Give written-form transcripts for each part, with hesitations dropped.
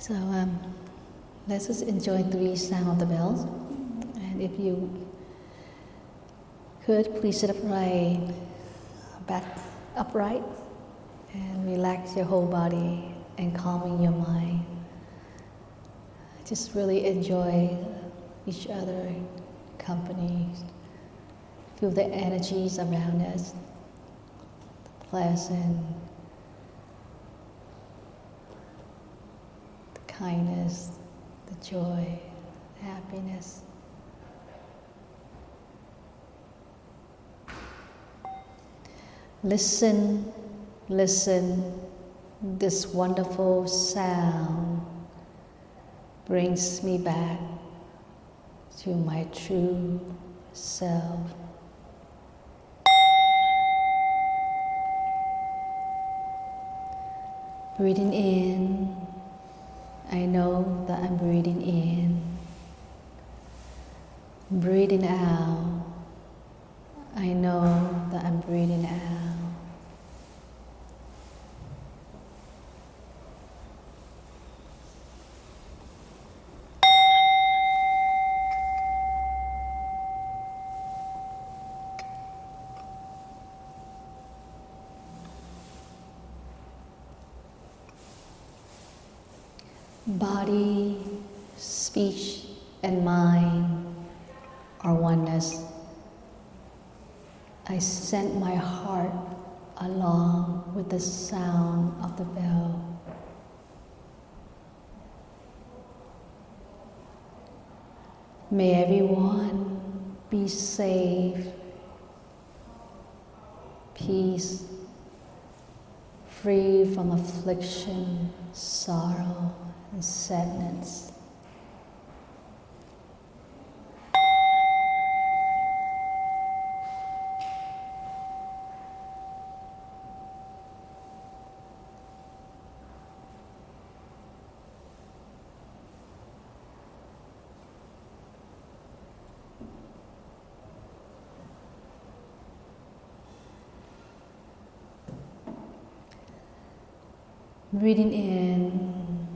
So let's just enjoy 3 sound of the bells. And if you could, please sit upright, back upright, and relax your whole body and calming your mind. Just really enjoy each other company. Feel the energies around us, the pleasant, the kindness, the joy, the happiness. Listen, this wonderful sound brings me back to my true self. Breathing in, I know that I'm breathing in. Breathing out, I know that I'm breathing out. Body, speech, and mind are oneness. I send my heart along with the sound of the bell. May everyone be safe, peace, free from affliction, sorrow, and sadness. Breathing in,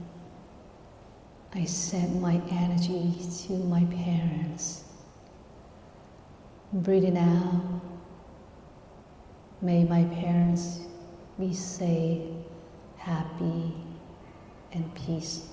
I send my energy to my parents. Breathing out, may my parents be safe, happy, and peace.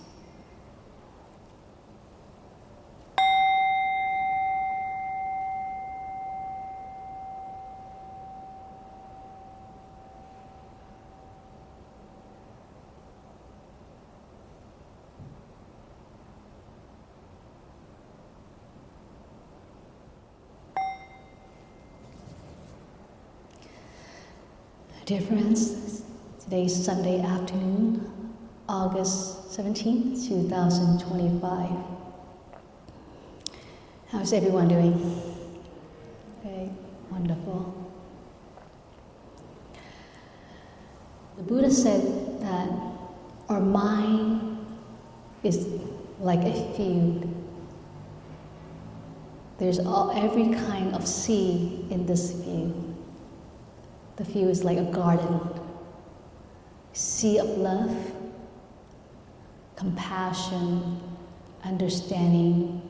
Dear friends, today is Sunday afternoon, August 17th, 2025. How's everyone doing? Okay, wonderful. The Buddha said that our mind is like a field. There's every kind of seed in this field. The field is like a garden, sea of love, compassion, understanding,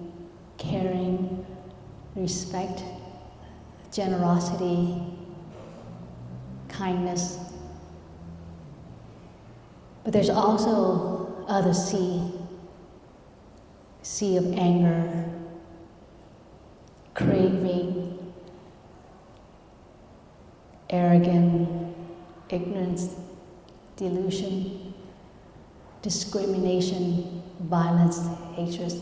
caring, respect, generosity, kindness. But there's also other sea of anger, craving, arrogance, ignorance, delusion, discrimination, violence, hatred.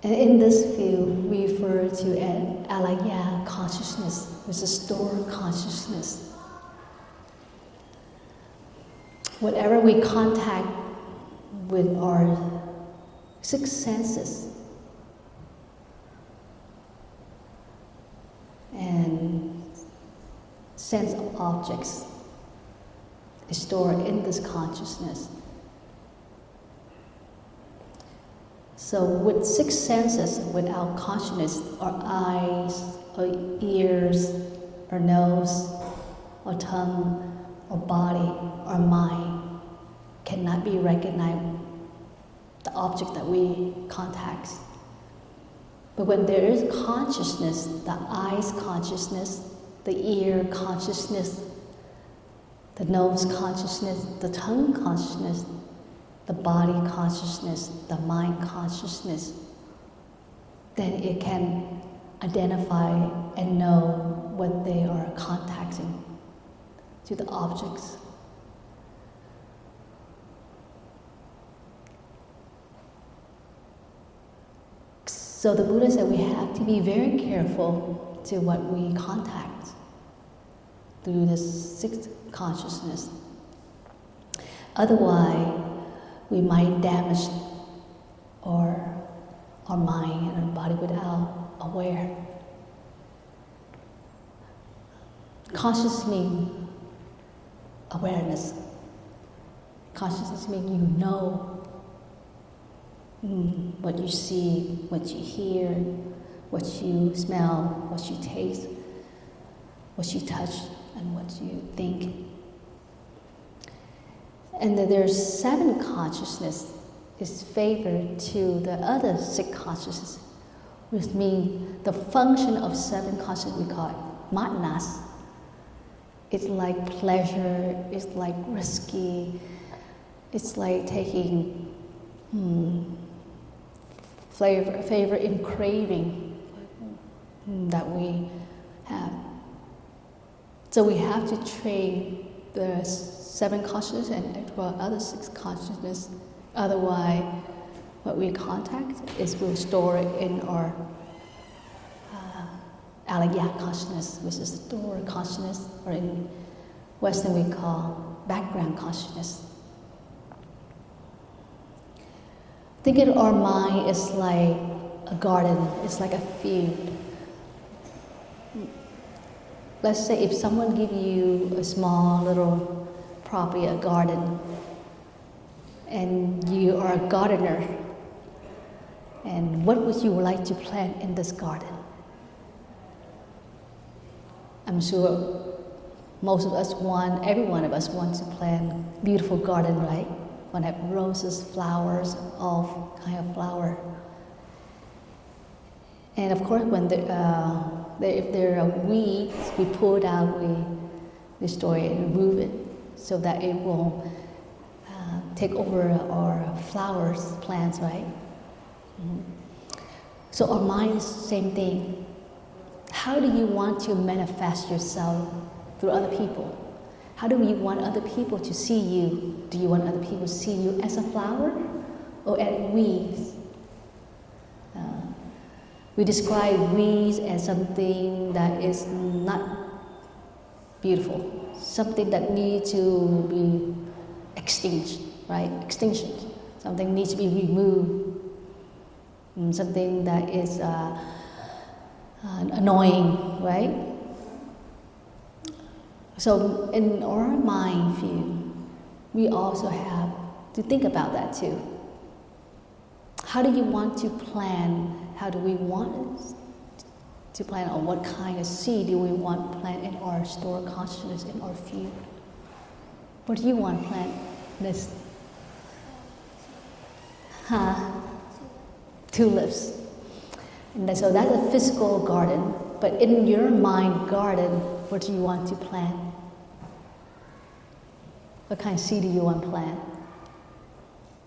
And in this field, we refer to an alaya consciousness, which is stored consciousness. Whatever we contact with our 6 senses, and sense of objects is stored in this consciousness. So with 6 senses, without consciousness, our eyes, our ears, our nose, or tongue, or body, or mind cannot be recognized, the object that we contact. But when there is consciousness, the eyes consciousness, the ear consciousness, the nose consciousness, the tongue consciousness, the body consciousness, the mind consciousness, then it can identify and know what they are contacting to the objects. So the Buddha said we have to be very careful to what we contact through this sixth consciousness. Otherwise, we might damage our mind and our body without aware. Conscious means awareness. Consciousness means you know what you see, what you hear, what you smell, what you taste, what you touch, and what you think. And that there's 7 consciousness is favored to the other 6 consciousness, which means the function of 7 consciousness we call it manas. It's like pleasure, it's like risky, it's like taking favor in craving that we have. So we have to train the 7 consciousness and other 6 consciousness. Otherwise, what we contact is we'll store it in our alaya consciousness, which is store consciousness, or in Western we call background consciousness. Think of our mind is like a garden, it's like a field. Let's say if someone give you a small little property, a garden, and you are a gardener, and what would you like to plant in this garden? I'm sure most of us every one of us wants to plant beautiful garden, right? Want to have roses, flowers, all kind of flower. And of course, when if there are weeds, we pull it out, we destroy it and remove it, so that it won't take over our flowers, plants, right? So our mind is the same thing. How do you want to manifest yourself through other people? How do you want other people to see you? Do you want other people to see you as a flower or as weeds? We describe weeds as something that is not beautiful, something that needs to be extinct, right? Extinction. Something needs to be removed. Something that is annoying, right? So in our mind view, we also have to think about that too. How do you want to plan? How do we want to plan, or what kind of seed do we want to plant in our store consciousness, in our field? What do you want to plant this? Tulips. And so that's a physical garden, but in your mind garden, what do you want to plant? What kind of seed do you want to plant?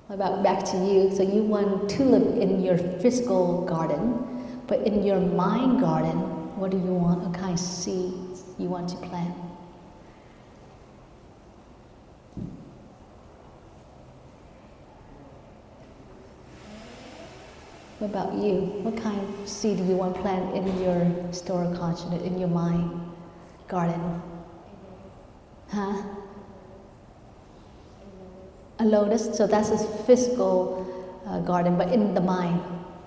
What about back to you? So you want tulip in your physical garden, but in your mind garden, what do you want? What kind of seeds you want to plant? What about you? What kind of seed do you want to plant in your store of consciousness, in your mind garden? Huh? A lotus, so that's a physical garden, but in the mind.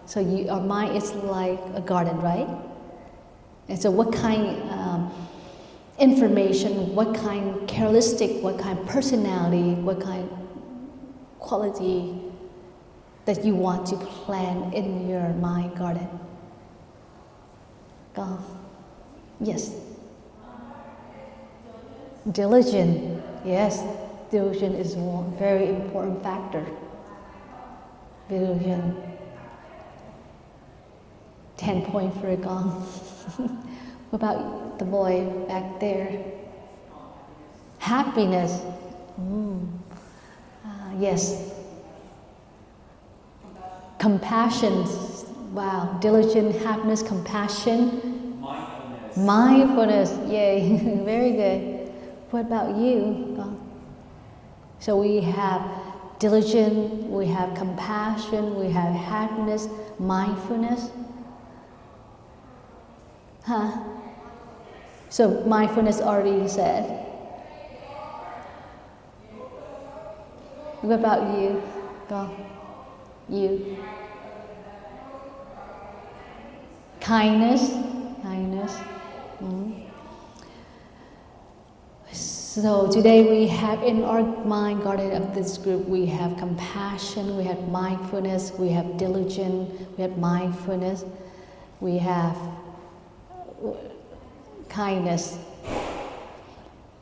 So our mind is like a garden, right? And so what kind information, what kind characteristic, what kind personality, what kind quality that you want to plant in your mind garden? Go. Yes. Diligent, yes, diligent is one very important factor. Diligent. 10 points for a gong. What about the boy back there? Happiness. Yes. Compassion. Wow. Diligent, happiness, compassion. Mindfulness. Yay. Very good. What about you? So we have diligent, we have compassion, we have happiness, mindfulness. So mindfulness already said. What about you? Go. You. Kindness. Kindness. So today we have in our mind garden of this group, we have compassion, we have mindfulness, we have diligence, we have mindfulness, we have kindness.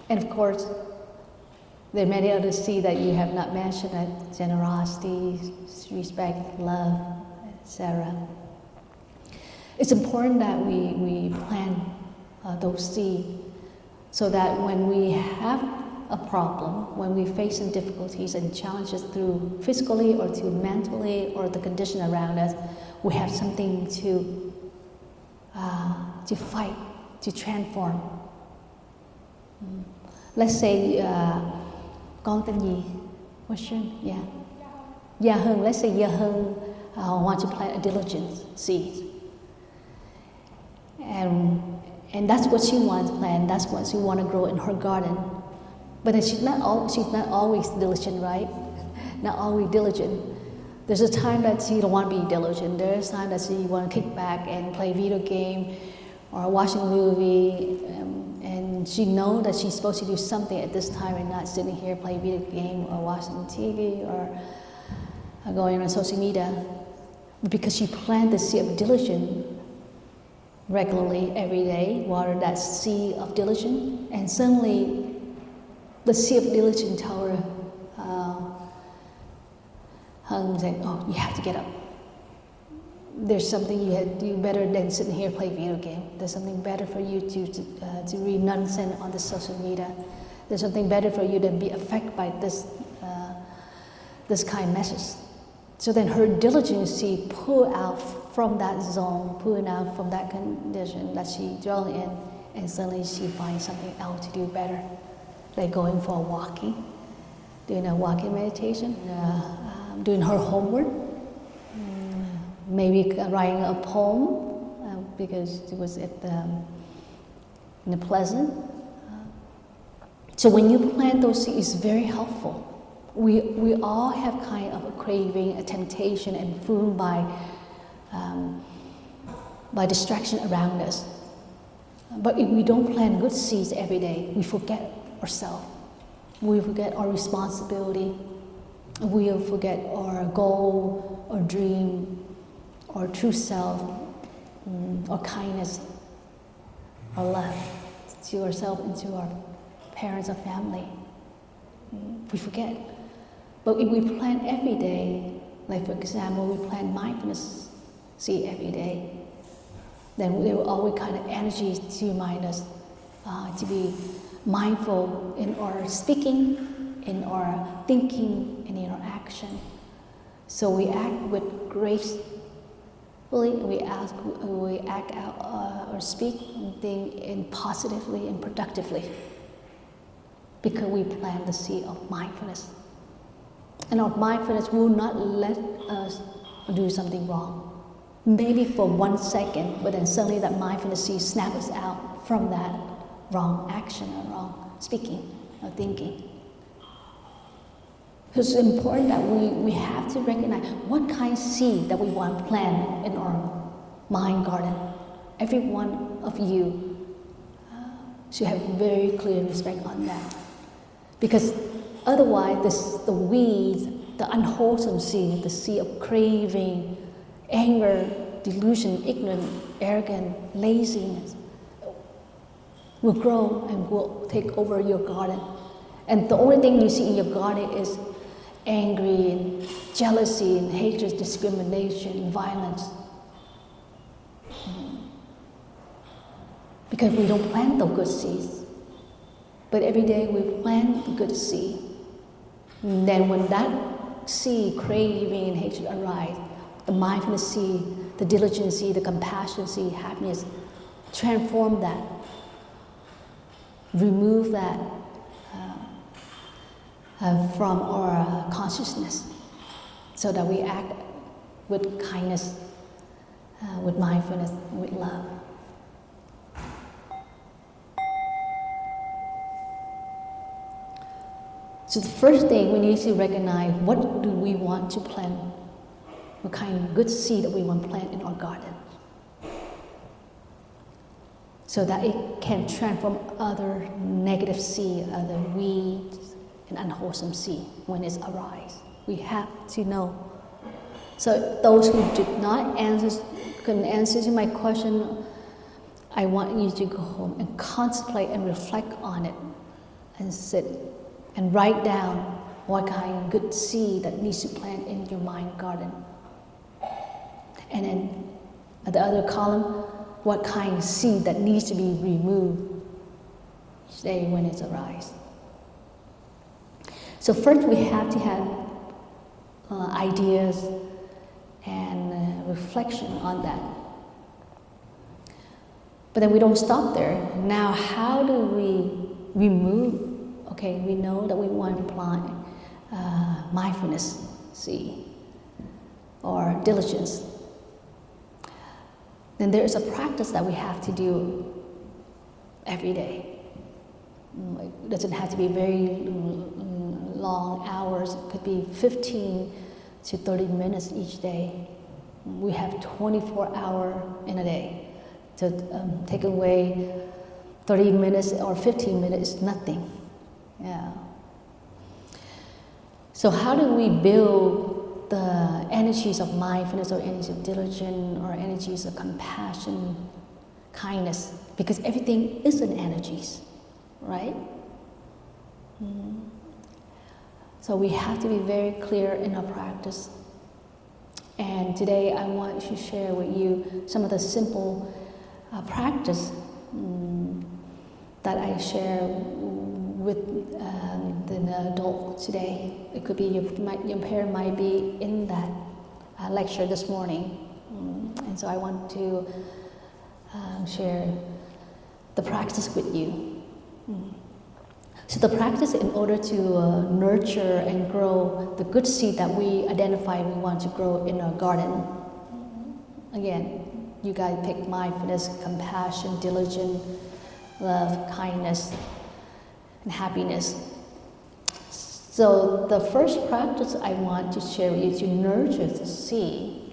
And of course, there are many other C's that you have not mentioned, like generosity, respect, love, etc. It's important that we plant those seeds so that when we have a problem, when we face some difficulties and challenges through physically or to mentally or the condition around us, we have something to fight, to transform. Let's say, con tên gì? What's your name? Yeah. Gia Hưng. Let's say Gia Hưng wants to plant a diligence seed. And that's what she wants to plant, that's what she wants to grow in her garden. But then she's not always diligent, right? Not always diligent. There's a time that she don't want to be diligent. There's a time that she want to kick back and play video game or watch a movie. And she knows that she's supposed to do something at this time and not sitting here playing video game or watching TV or going on social media. But because she planted the seed of diligence regularly every day, water that seed of diligence, and suddenly the seed of diligence told her, Hung said, "Oh, you have to get up. There's something you have to do better than sitting here playing video game. There's something better for you to read nonsense on the social media. There's something better for you than be affected by this kind of message." So then her diligence, she pulled out from that zone, pulling out from that condition that she dwelled in, and suddenly she finds something else to do better, like going for a walking, doing a walking meditation, doing her homework, maybe writing a poem because it was in the pleasant. So when you plant those seeds, it's very helpful. We all have kind of a craving, a temptation, and food by distraction around us. But if we don't plant good seeds every day, we forget ourselves. We forget our responsibility. We'll forget our goal, our dream, our true self, our kindness, our love to ourselves and to our parents or family. We forget. But if we plant every day, like for example, we plant mindfulness seed every day, then there will always kind of energy to remind us to be mindful in our speaking, in our thinking, and in our action. So we act with grace. We act out or speak and think in positively and productively because we plant the seed of mindfulness. And our mindfulness will not let us do something wrong. Maybe for 1 second, but then suddenly that mindfulness seed snaps us out from that wrong action or wrong speaking or thinking. So it's important that we have to recognize what kind of seed that we want to plant in our mind garden. Every one of you should have very clear respect on that. Because otherwise, the weeds, the unwholesome seed, the seed of craving, anger, delusion, ignorance, arrogance, laziness, will grow and will take over your garden. And the only thing you see in your garden is angry and jealousy and hatred, discrimination, and violence. Because we don't plant the good seeds. But every day we plant the good seed. And then when that seed, craving and hatred arise, the mindfulness seed, the diligence seed, the compassion seed, happiness, transform that. Remove that from our consciousness so that we act with kindness, with mindfulness, with love. So the first thing we need to recognize, what do we want to plant? What kind of good seed that we want to plant in our garden? So that it can transform other negative seed, other weeds, and unwholesome seed when it arises. We have to know. So those who did not couldn't answer to my question, I want you to go home and contemplate and reflect on it and sit and write down what kind of good seed that needs to plant in your mind garden. And then at the other column, what kind of seed that needs to be removed each day when it arises. So first we have to have ideas and reflection on that. But then we don't stop there. Now how do we remove? Okay, we know that we want to plant mindfulness seed or diligence. Then there is a practice that we have to do every day. It doesn't have to be very long hours. It could be 15 to 30 minutes each day. We have 24 hours in a day. To take away 30 minutes or 15 minutes is nothing. Yeah. So how do we build the energies of mindfulness or energies of diligence or energies of compassion, kindness? Because everything is an energies, right? So we have to be very clear in our practice. And today I want to share with you some of the simple practice that I share with the adult today. It could be your parent might be in that lecture this morning, and so I want to share the practice with you. So the practice, in order to nurture and grow the good seed that we identify we want to grow in our garden. Again, you guys pick mindfulness, compassion, diligence, love, kindness, and happiness. So the first practice I want to share with you to nurture the seed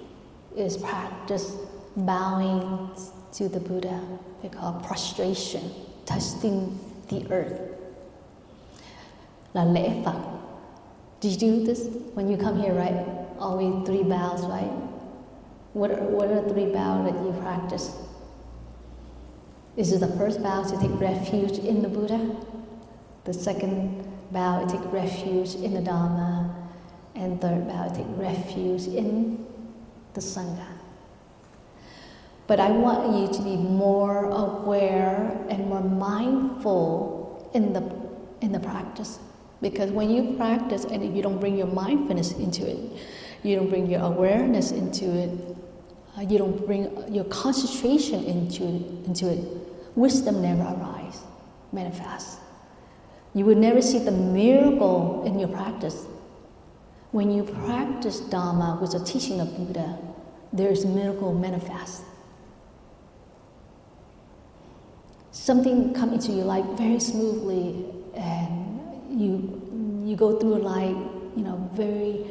is practice bowing to the Buddha. We call prostration, touching the earth. La lễ Phật. Did you do this when you come here, right? Always 3 bows, right? What are the 3 bows that you practice? Is it the first bow to take refuge in the Buddha? The second bow to take refuge in the Dharma? And third bow to take refuge in the Sangha. But I want you to be more aware and more mindful in the practice. Because when you practice and if you don't bring your mindfulness into it, you don't bring your awareness into it, you don't bring your concentration into it, wisdom never arises, manifests. You will never see the miracle in your practice. When you practice Dharma with the teaching of Buddha, there is miracle manifest. Something comes into your life very smoothly, and you go through life, very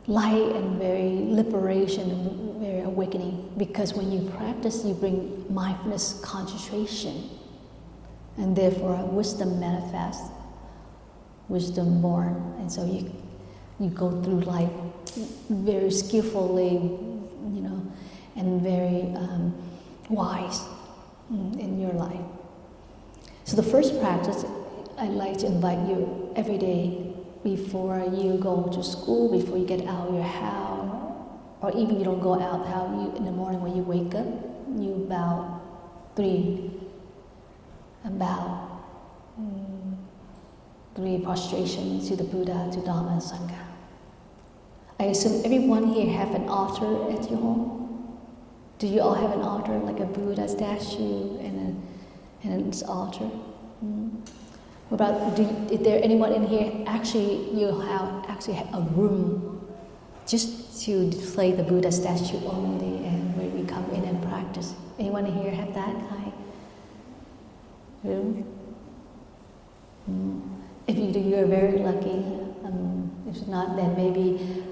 light and very liberation and very awakening. Because when you practice, you bring mindfulness, concentration, and therefore wisdom manifests, wisdom born. And so you go through life very skillfully, and very wise in your life. So the first practice, I'd like to invite you every day before you go to school, before you get out of your house, or even you don't go out, how you in the morning when you wake up, you bow three prostrations to the Buddha, to Dharma and Sangha. I assume everyone here have an altar at your home. Do you all have an altar, like a Buddha statue and an altar? What about, is there anyone in here you have a room just to display the Buddha statue only, and where we come in and practice? Anyone here have that kind of room? If you do, you're very lucky. If not, then maybe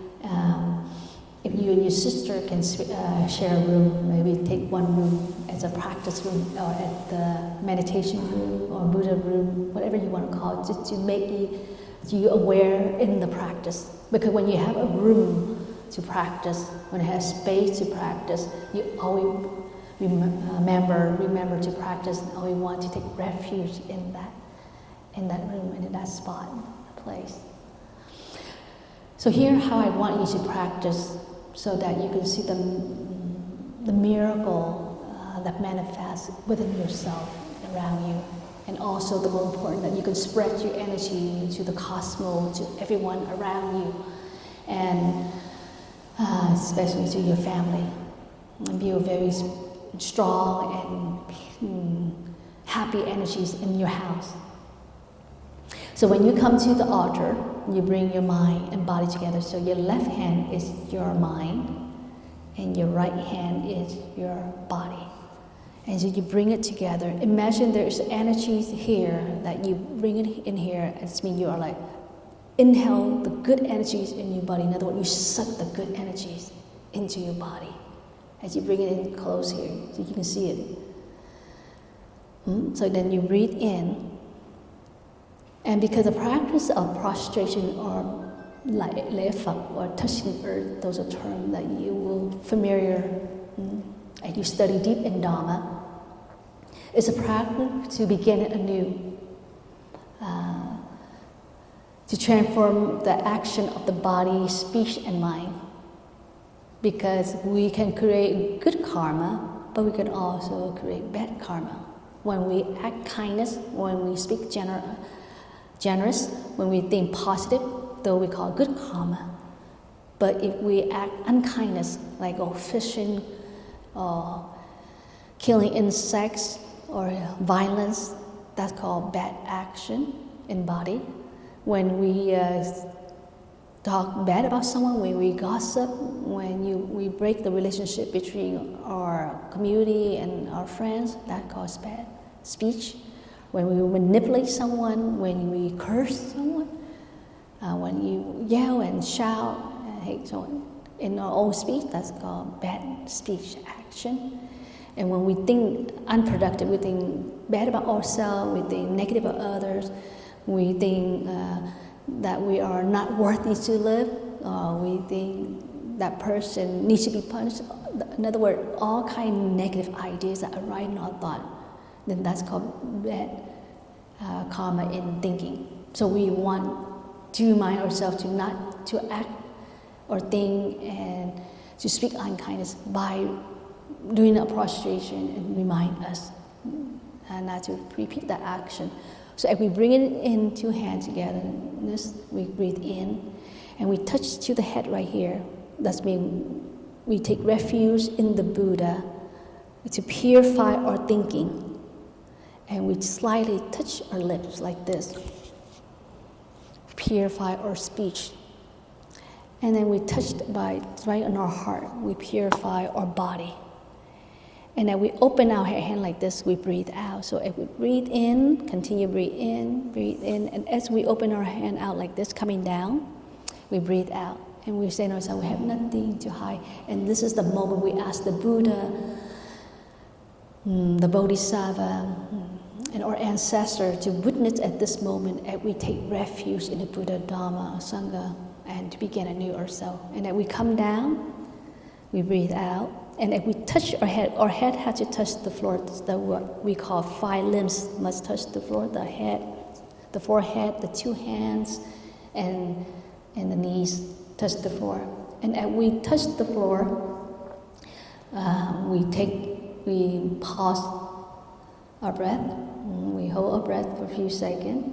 if you and your sister can share a room, maybe take one room as a practice room, or at the meditation room or Buddha room, whatever you want to call it, just to make you aware in the practice. Because when you have a room to practice, when you have space to practice, you always remember to practice, and always want to take refuge in that room and in that spot, place. So here, how I want you to practice, so that you can see the miracle that manifests within yourself, around you, and also the more important, that you can spread your energy to the cosmos, to everyone around you, and especially to your family, and be very strong and happy energies in your house. So when you come to the altar, you bring your mind and body together. So your left hand is your mind, and your right hand is your body. And so you bring it together. Imagine there's energies here that you bring it in here. It means you are like, inhale the good energies in your body. In other words, you suck the good energies into your body as you bring it in close here, so you can see it. So then you breathe in. And because the practice of prostration or lefak or touching earth, those are terms that you will familiar as you study deep in Dharma. It's a practice to begin anew, to transform the action of the body, speech, and mind. Because we can create good karma, but we can also create bad karma. When we act kindness, when we speak generous, when we think positive, though we call good karma. But if we act unkindness, like fishing, or killing insects, or violence, that's called bad action in body. When we talk bad about someone, when we gossip, when we break the relationship between our community and our friends, that causes bad speech. When we manipulate someone, when we curse someone, when you yell and shout and hate someone in our own speech, that's called bad speech action. And when we think unproductive, we think bad about ourselves, we think negative about others, we think that we are not worthy to live, we think that person needs to be punished. In other words, all kind of negative ideas that arise in our thought, then that's called bad karma in thinking. So we want to remind ourselves to not to act or think and to speak unkindness by doing a prostration, and remind us not to repeat that action. So if we bring it in two hands together, we breathe in, and we touch to the head right here. That's mean we take refuge in the Buddha to purify our thinking, and we slightly touch our lips like this, purify our speech. And then we touch right on our heart, we purify our body. And then we open our hand like this, we breathe out. So if we breathe in, continue breathe in. And as we open our hand out like this, coming down, we breathe out. And we say to ourselves, we have nothing to hide. And this is the moment we ask the Buddha, the Bodhisattva, and our ancestor to witness at this moment as we take refuge in the Buddha, Dharma, Sangha, and to begin anew ourselves. And then we come down, we breathe out. And if we touch our head has to touch the floor. That's what we call 5 limbs must touch the floor: the head, the forehead, the 2 hands, and the knees touch the floor. And as we touch the floor, we pause our breath. We hold our breath for a few seconds.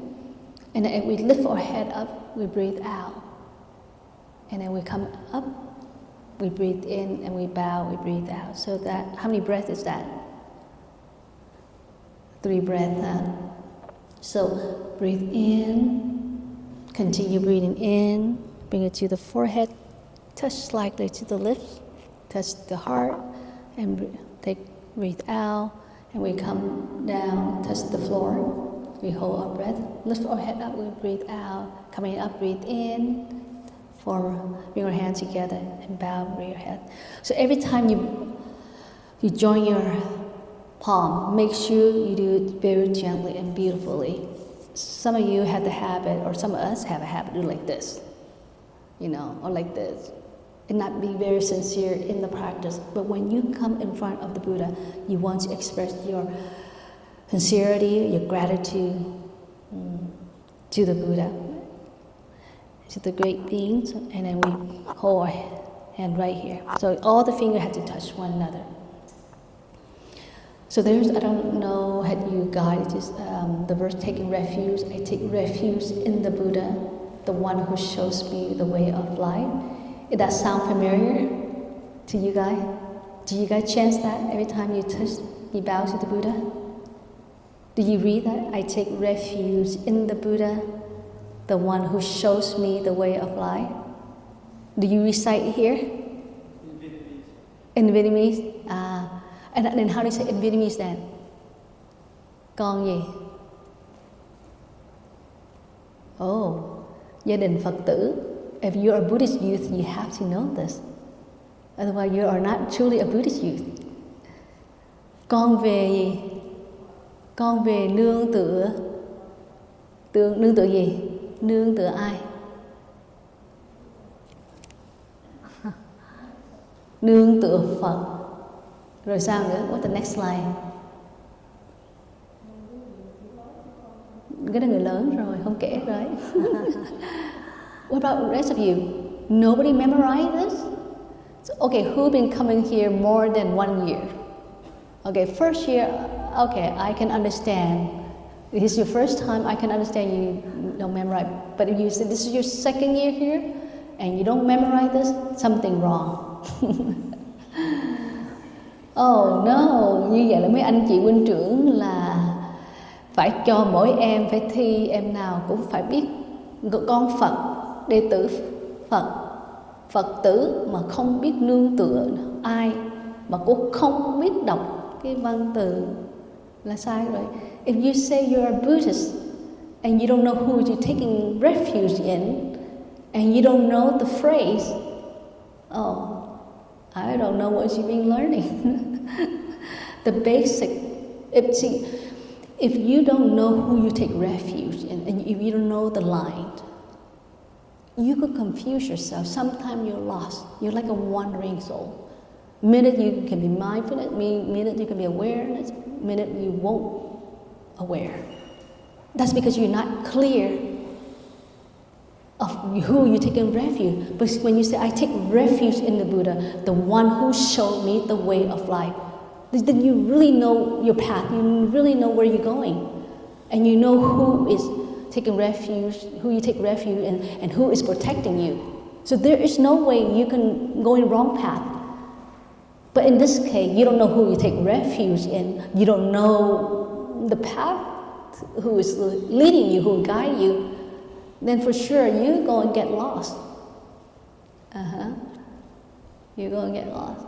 And then if we lift our head up, we breathe out. And then we come up, we breathe in, and we bow, we breathe out. So that, how many breaths is that? 3 breaths. So breathe in, continue breathing in, bring it to the forehead, touch slightly to the lips, touch the heart, and breathe out, and we come down, touch the floor. We hold our breath, lift our head up, we breathe out, coming up, breathe in, bring our hands together and bow, bring your head. So every time you join your palm, make sure you do it very gently and beautifully. Some of you have the habit, or some of us have a habit, to do like this, or like this, and not be very sincere in the practice. But when you come in front of the Buddha, you want to express your sincerity, your gratitude to the Buddha, to the great beings, and then we hold our hand right here. So all the fingers have to touch one another. So I don't know, had you guys the verse taking refuge? I take refuge in the Buddha, the one who shows me the way of life. Does that sound familiar to you guys? Do you guys chant that every time you bow to the Buddha? Do you read that? I take refuge in the Buddha, the one who shows me the way of life. Do you recite it here? In Vietnamese. And then how do you say in Vietnamese then? Con gì? Oh, gia đình Phật tử. If you're a Buddhist youth, you have to know this. Otherwise, you are not truly a Buddhist youth. Con về gì? Con về nương tựa. Nương tựa gì? Nương tựa ai? Nương tựa Phật. Rồi sao nữa? What's the next slide? Cái đó người lớn rồi, không kể rồi. What about the rest of you? Nobody memorized this? So, okay, who've been coming here more than 1 year? Okay, first year, okay, I can understand. This is your first time, I can understand you don't memorize. But if you say this is your second year here, and you don't memorize this, something wrong. Oh no, như vậy là mấy anh chị huynh trưởng là phải cho mỗi em phải thi, em nào cũng phải biết con Phật, đệ tử Phật, Phật tử mà không biết nương tựa ai, mà cũng không biết đọc cái văn từ là sai rồi. If you say you're a Buddhist and you don't know who you're taking refuge in, and you don't know the phrase, oh, I don't know what you've been learning. The basic, if you don't know who you take refuge in, and if you don't know the line, you could confuse yourself. Sometimes you're lost. You're like a wandering soul. Minute you can be mindful, minute you can be awareness, minute you won't aware. That's because you're not clear of who you're taking refuge. But when you say, I take refuge in the Buddha, the one who showed me the way of life, then you really know your path, you really know where you're going. And you know who is taking refuge, who you take refuge in, and who is protecting you. So there is no way you can go in the wrong path. But in this case, you don't know who you take refuge in, you don't know the path, who is leading you, who will guide you, then for sure you're going to get lost. You're going to get lost.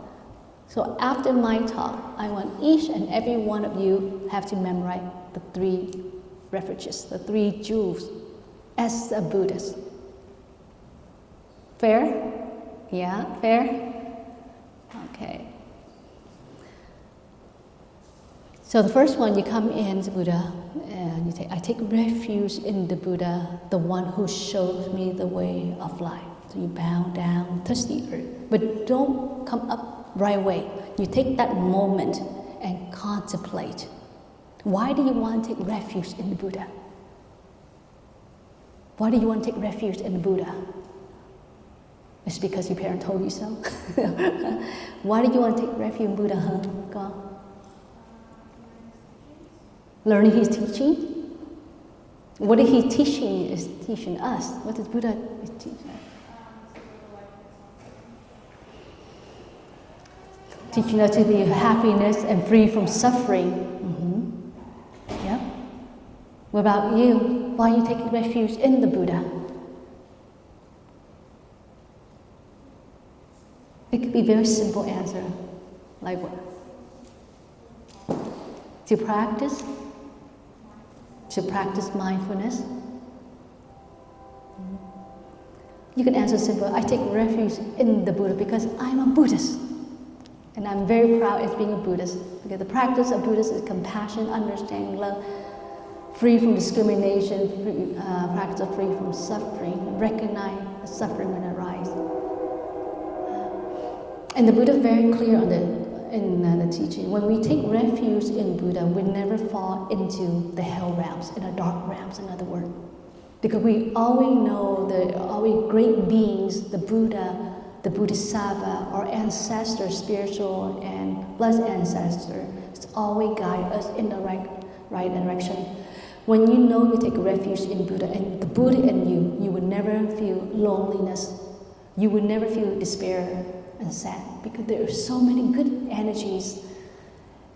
So after my talk, I want each and every one of you have to memorize the 3 refuges, the 3 jewels as a Buddhist. Fair? Yeah, fair? Okay. So the first one, you come in the Buddha, and you say, I take refuge in the Buddha, the one who shows me the way of life. So you bow down, touch the earth, but don't come up right away. you take that moment and contemplate. Why do you want to take refuge in the Buddha? Why do you want to take refuge in the Buddha? It's because your parents told you so. Why do you want to take refuge in Buddha, huh? Con? Learning his teaching. What is he teaching? Is teaching us. What is Buddha is teaching us? Teaching us to be happiness and free from suffering. Mm-hmm. Yeah. What about you? Why are you taking refuge in the Buddha? It could be a very simple answer, like what? To practice mindfulness. You can answer simple, I take refuge in the Buddha because I'm a Buddhist. And I'm very proud as being a Buddhist, because the practice of Buddhism is compassion, understanding, love, free from discrimination, practice of free from suffering, recognize the suffering when it arises. And the Buddha is very clear on in the teaching. When we take refuge in Buddha, we never fall into the hell realms, in the dark realms, in other words. Because we always know that always great beings, the Buddha, the Bodhisattva, our ancestors, spiritual and blessed ancestors, always guide us in the right direction. When you know you take refuge in Buddha and the Buddha in you, you will never feel loneliness. You will never feel despair and sad, because there are so many good energies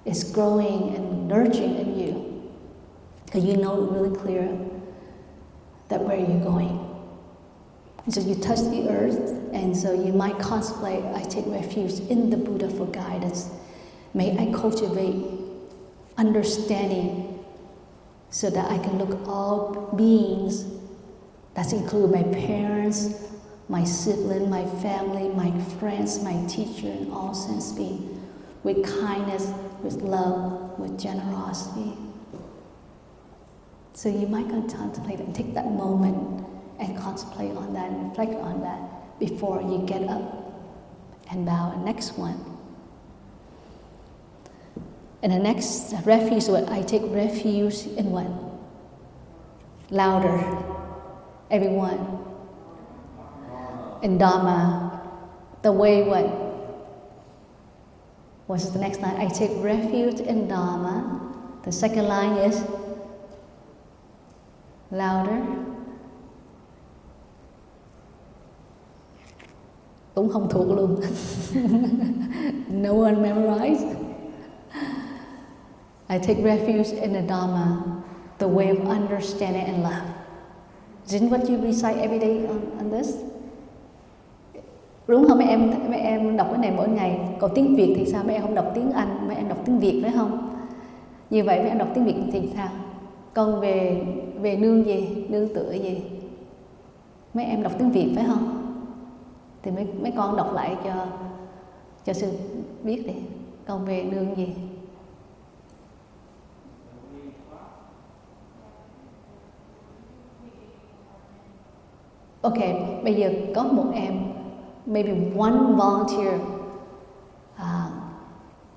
is growing and nurturing in you. Because you know really clear that where you're going. And so you touch the earth, and so you might contemplate, I take refuge in the Buddha for guidance. May I cultivate understanding so that I can look at all beings, that include my parents, my sibling, my family, my friends, my teacher, and all sense beings, with kindness, with love, with generosity. So you might contemplate and take that moment and contemplate on that and reflect on that before you get up and bow. And next one. And the next refuge, what I take refuge in what? Louder. Everyone. In Dharma. The way what? What's the next line? I take refuge in Dharma. The second line is louder. Cũng không thuộc luôn. No one memorized. I take refuge in the Dharma, the way of understanding and love. Isn't what you recite every day on this? Đúng không? Mấy em đọc cái này mỗi ngày. Còn tiếng Việt thì sao? Mấy em không đọc tiếng Anh, mấy em đọc tiếng Việt phải không? Như vậy mấy em đọc tiếng Việt thì sao? Con về nương gì? Nương tựa gì? Mấy em đọc tiếng Việt phải không? Thì mấy con đọc lại cho sư biết đi. Con về nương gì? Ok, bây giờ có một em, maybe one volunteer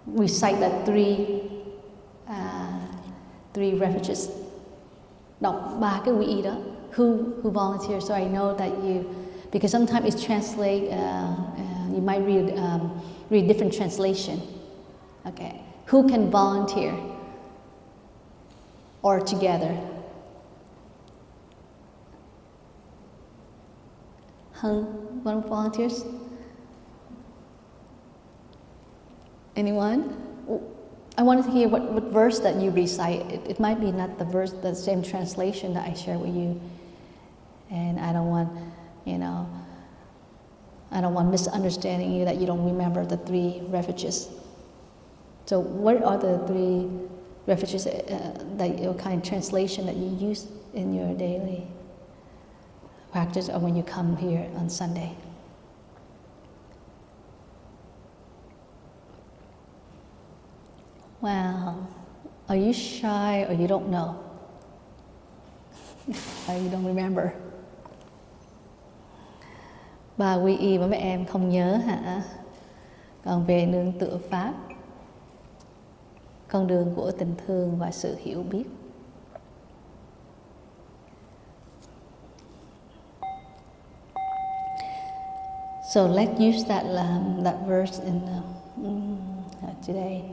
recite the three refuges. Đọc 3 cái quy y đó. Who volunteers? So I know that you, because sometimes it's translate. You might read different translation. Okay, who can volunteer? Or together? One volunteers? Anyone? I wanted to hear what verse that you recite. It might be not the verse, the same translation that I share with you. And I don't want misunderstanding you that you don't remember the 3 refuges. So what are the 3 refuges that your kind of translation that you use in your daily practice or when you come here on Sunday? Wow. Are you shy or you don't know? Or you don't remember? 3 quy y mà mấy em không nhớ hả? Còn về nương tựa Pháp, con đường của tình thương và sự hiểu biết. So let's use that verse in today.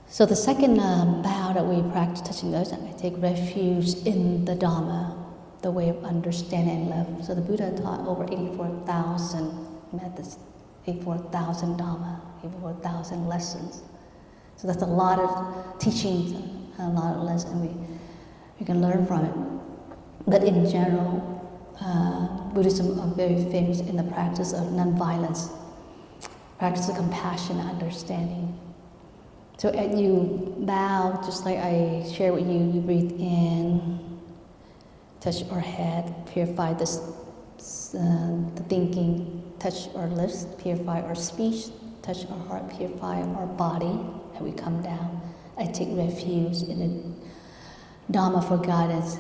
So the second vow that we practice touching earth, I take refuge in the Dharma, the way of understanding and love. So the Buddha taught over 84,000 methods, 84,000 Dharma, 84,000 lessons. So that's a lot of teachings, a lot of lessons we can learn from it. But in general, Buddhism are very famous in the practice of non-violence, practice of compassion and understanding. So as you bow, just like I shared with you, you breathe in, touch our head, purify the thinking, touch our lips, purify our speech, touch our heart, purify our body, and we come down. I take refuge in the Dharma for guidance.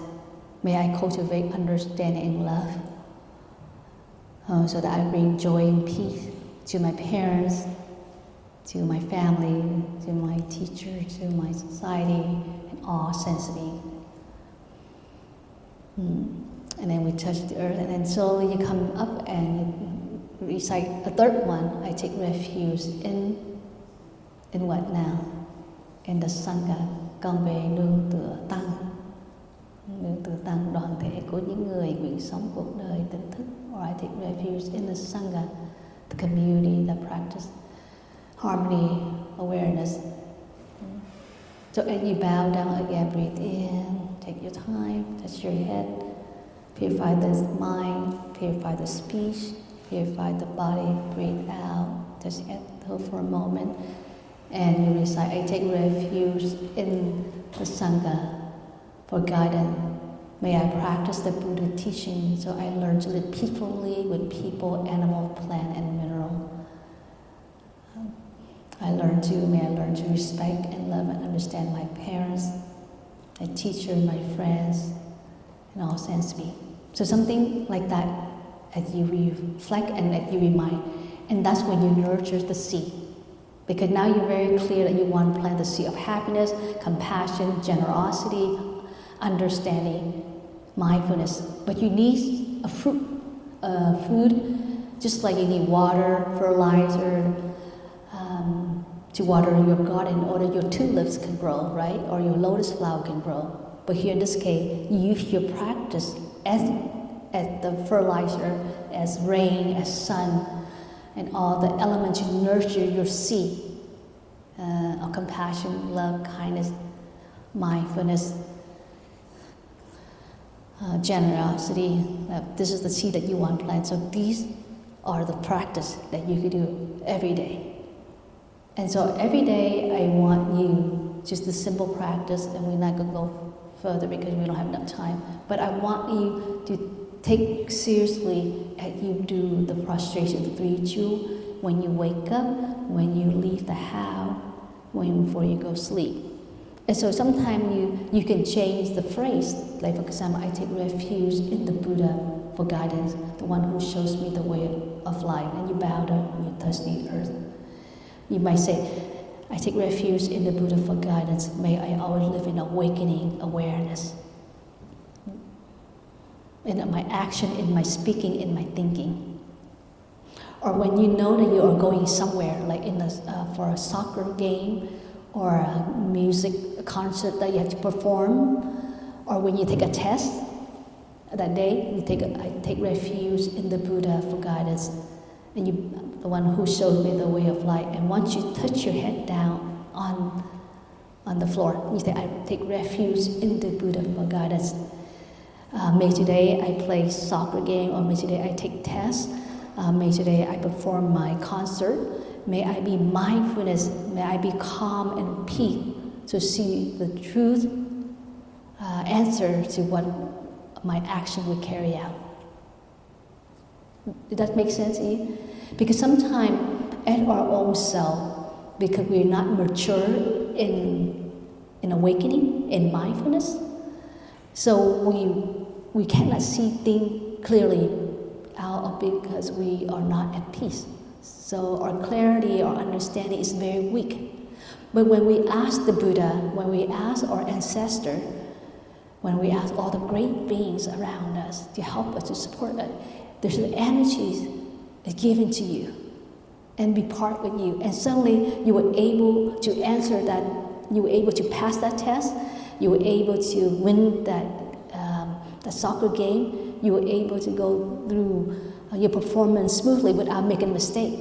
May I cultivate understanding and love, so that I bring joy and peace to my parents, to my family, to my teacher, to my society, and all sense beings. And then we touch the earth, and then slowly you come up and you recite a third one. I take refuge in what now? In the Sangha, con về nương tựa tăng. Nương tựa tăng, đoàn thể của những người nguyện sống cuộc đời tỉnh thức. Or I take refuge in the Sangha, the community that practice harmony, awareness. So as you bow down again, breathe in, take your time, touch your head, purify the mind, purify the speech, purify the body, breathe out, touch your head for a moment, and you recite, I take refuge in the Sangha for guidance. May I practice the Buddha teaching so I learn to live peacefully with people, animal, plant, and mineral. May I learn to respect and love and understand my parents, my teacher, my friends, and all sense beings. So something like that as you reflect and as you remind. And that's when you nurture the seed. Because now you're very clear that you want to plant the seed of happiness, compassion, generosity, understanding, mindfulness. But you need a food, just like you need water, fertilizer, to water your garden in order your tulips can grow, right? Or your lotus flower can grow. But here in this case, you use your practice as the fertilizer, as rain, as sun, and all the elements to nurture your seed of compassion, love, kindness, mindfulness, generosity. This is the seed that you want to plant. So these are the practice that you could do every day. And so every day I want you, just the simple practice, and we're not going to go further because we don't have enough time, but I want you to take seriously as you do the prostration 3 jewel, when you wake up, when you leave the house, before you go sleep. And so sometimes you can change the phrase, like for example, I take refuge in the Buddha for guidance, the one who shows me the way of life, and you bow down and you touch the earth. You might say, I take refuge in the Buddha for guidance. May I always live in awakening awareness. In my action, in my speaking, in my thinking. Or when you know that you are going somewhere, like for a soccer game, or a music concert that you have to perform, or when you take a test, that day I take refuge in the Buddha for guidance. And the one who showed me the way of life. And once you touch your head down on the floor, you say, I take refuge in the Buddha for guidance. May today I play soccer game, or may today I take tests. May today I perform my concert. May I be mindfulness. May I be calm and peace to see the truth answer to what my action would carry out. Did that make sense, Eve? Because sometimes at our own self, because we're not mature in awakening, in mindfulness, so we cannot see things clearly out of because we are not at peace. So our clarity, our understanding is very weak. But when we ask the Buddha, when we ask our ancestor, when we ask all the great beings around us to help us, to support us, there's an energy given to you and be part with you. And suddenly you were able to answer that, you were able to pass that test, you were able to win that soccer game, you were able to go through your performance smoothly without making a mistake.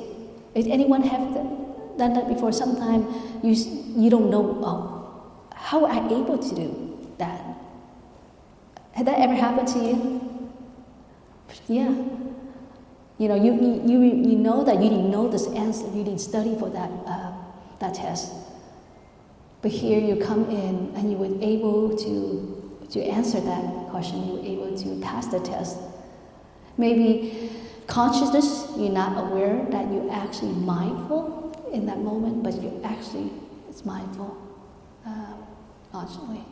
Did anyone have done that before? Sometimes you don't know, how am I able to do that? Had that ever happened to you? Yeah. You know, you know that you didn't know this answer, you didn't study for that test. But here you come in and you were able to answer that question, you were able to pass the test. Maybe consciousness, you're not aware that you're actually mindful in that moment, but it's mindful constantly.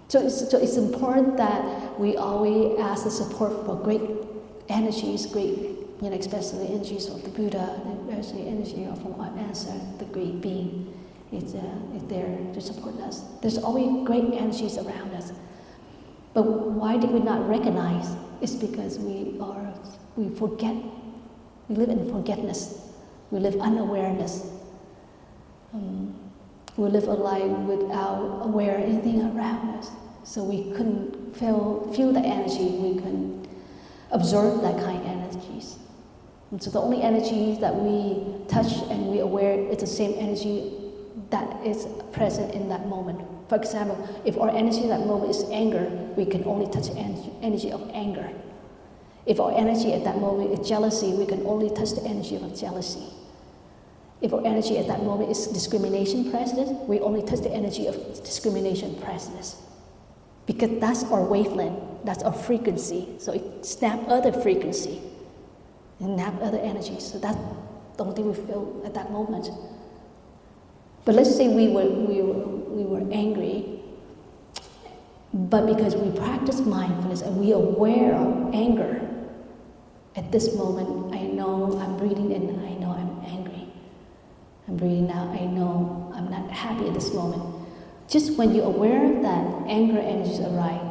So it's important that we always ask the support for great energies, especially energies of the Buddha, especially energy from our ancestor, the great being. It's there to support us. There's always great energies around us. But why did we not recognize? It's because we forget. We live in forgetfulness. We live unawareness. We live a life without aware of anything around us. So we couldn't feel the energy. We couldn't absorb that kind of energies. And so the only energy that we touch and we aware is the same energy that is present in that moment. For example, if our energy in that moment is anger, we can only touch the energy of anger. If our energy at that moment is jealousy, we can only touch the energy of jealousy. If our energy at that moment is discrimination present, we only touch the energy of discrimination present. Because that's our wavelength, that's our frequency. So it snaps other frequency and snaps other energies. So that's the only thing we feel at that moment. But let's say we were angry, but because we practice mindfulness and we are aware of anger, at this moment, I know I'm breathing in, I know I'm angry. I'm breathing out, I know I'm not happy at this moment. Just when you're aware that anger energies arise,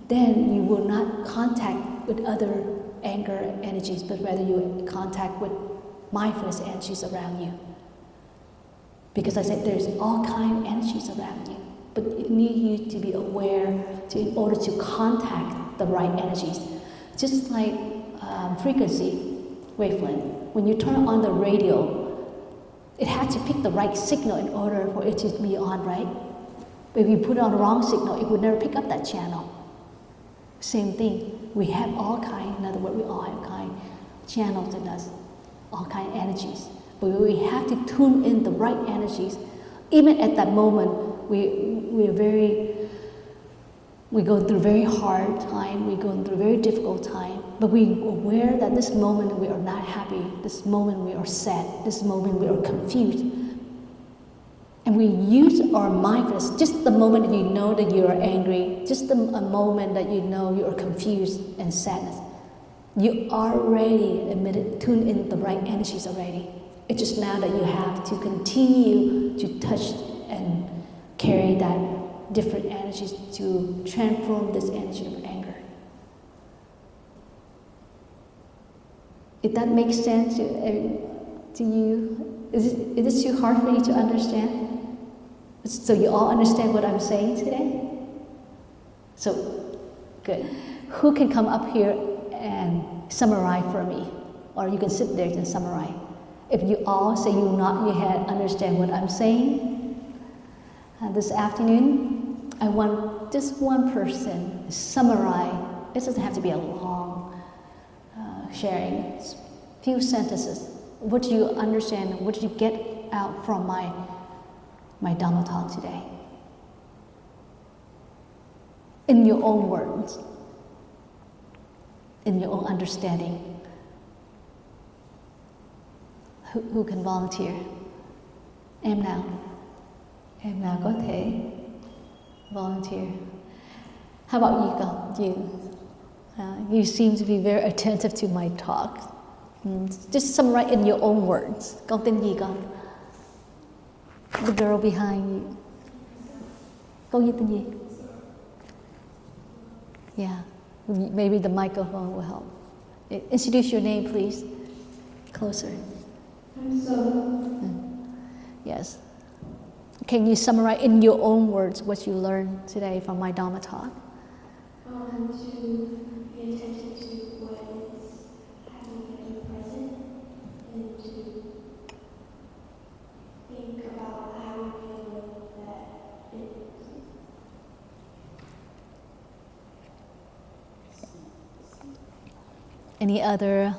then you will not contact with other anger energies, but rather you contact with mindfulness energies around you. Because I said there's all kind of energies around you, but it needs you to be aware in order to contact the right energies. Just like frequency, wavelength. When you turn on the radio, it had to pick the right signal in order for it to be on, right? But if you put on the wrong signal, it would never pick up that channel. Same thing. We have all kind, in other words, we all have kind channels in us, all kind of energies. But we have to tune in the right energies. Even at that moment, we go through very hard time, we go through very difficult time, but we are aware that this moment we are not happy, this moment we are sad, this moment we are confused. And we use our mindfulness, just the moment that you know that you are angry, just a moment that you know you are confused and sadness, you already tuned in the right energies already. It's just now that you have to continue to touch and carry that different energies to transform this energy of anger. If that makes sense to you, is it too hard for you to understand? So you all understand what I'm saying today? So, good. Who can come up here and summarize for me? Or you can sit there and summarize. If you all say you understand what I'm saying, this afternoon, I want just one person to summarize. It doesn't have to be a long sharing, few sentences. What do you understand? What did you get out from my Dharma talk today? In your own words, in your own understanding. Who can volunteer? Em nào có thể volunteer. How about you, You seem to be very attentive to my talk. Just summarize in your own words. Con tên gì con? The girl behind you. Con gì tên gì? Yeah, maybe the microphone will help. Introduce your name, please. Closer. I'm so. Yes. Can you summarize in your own words what you learned today from my Dharma talk? To pay attention to what is happening in the present and to think about how we feel that it is. Any other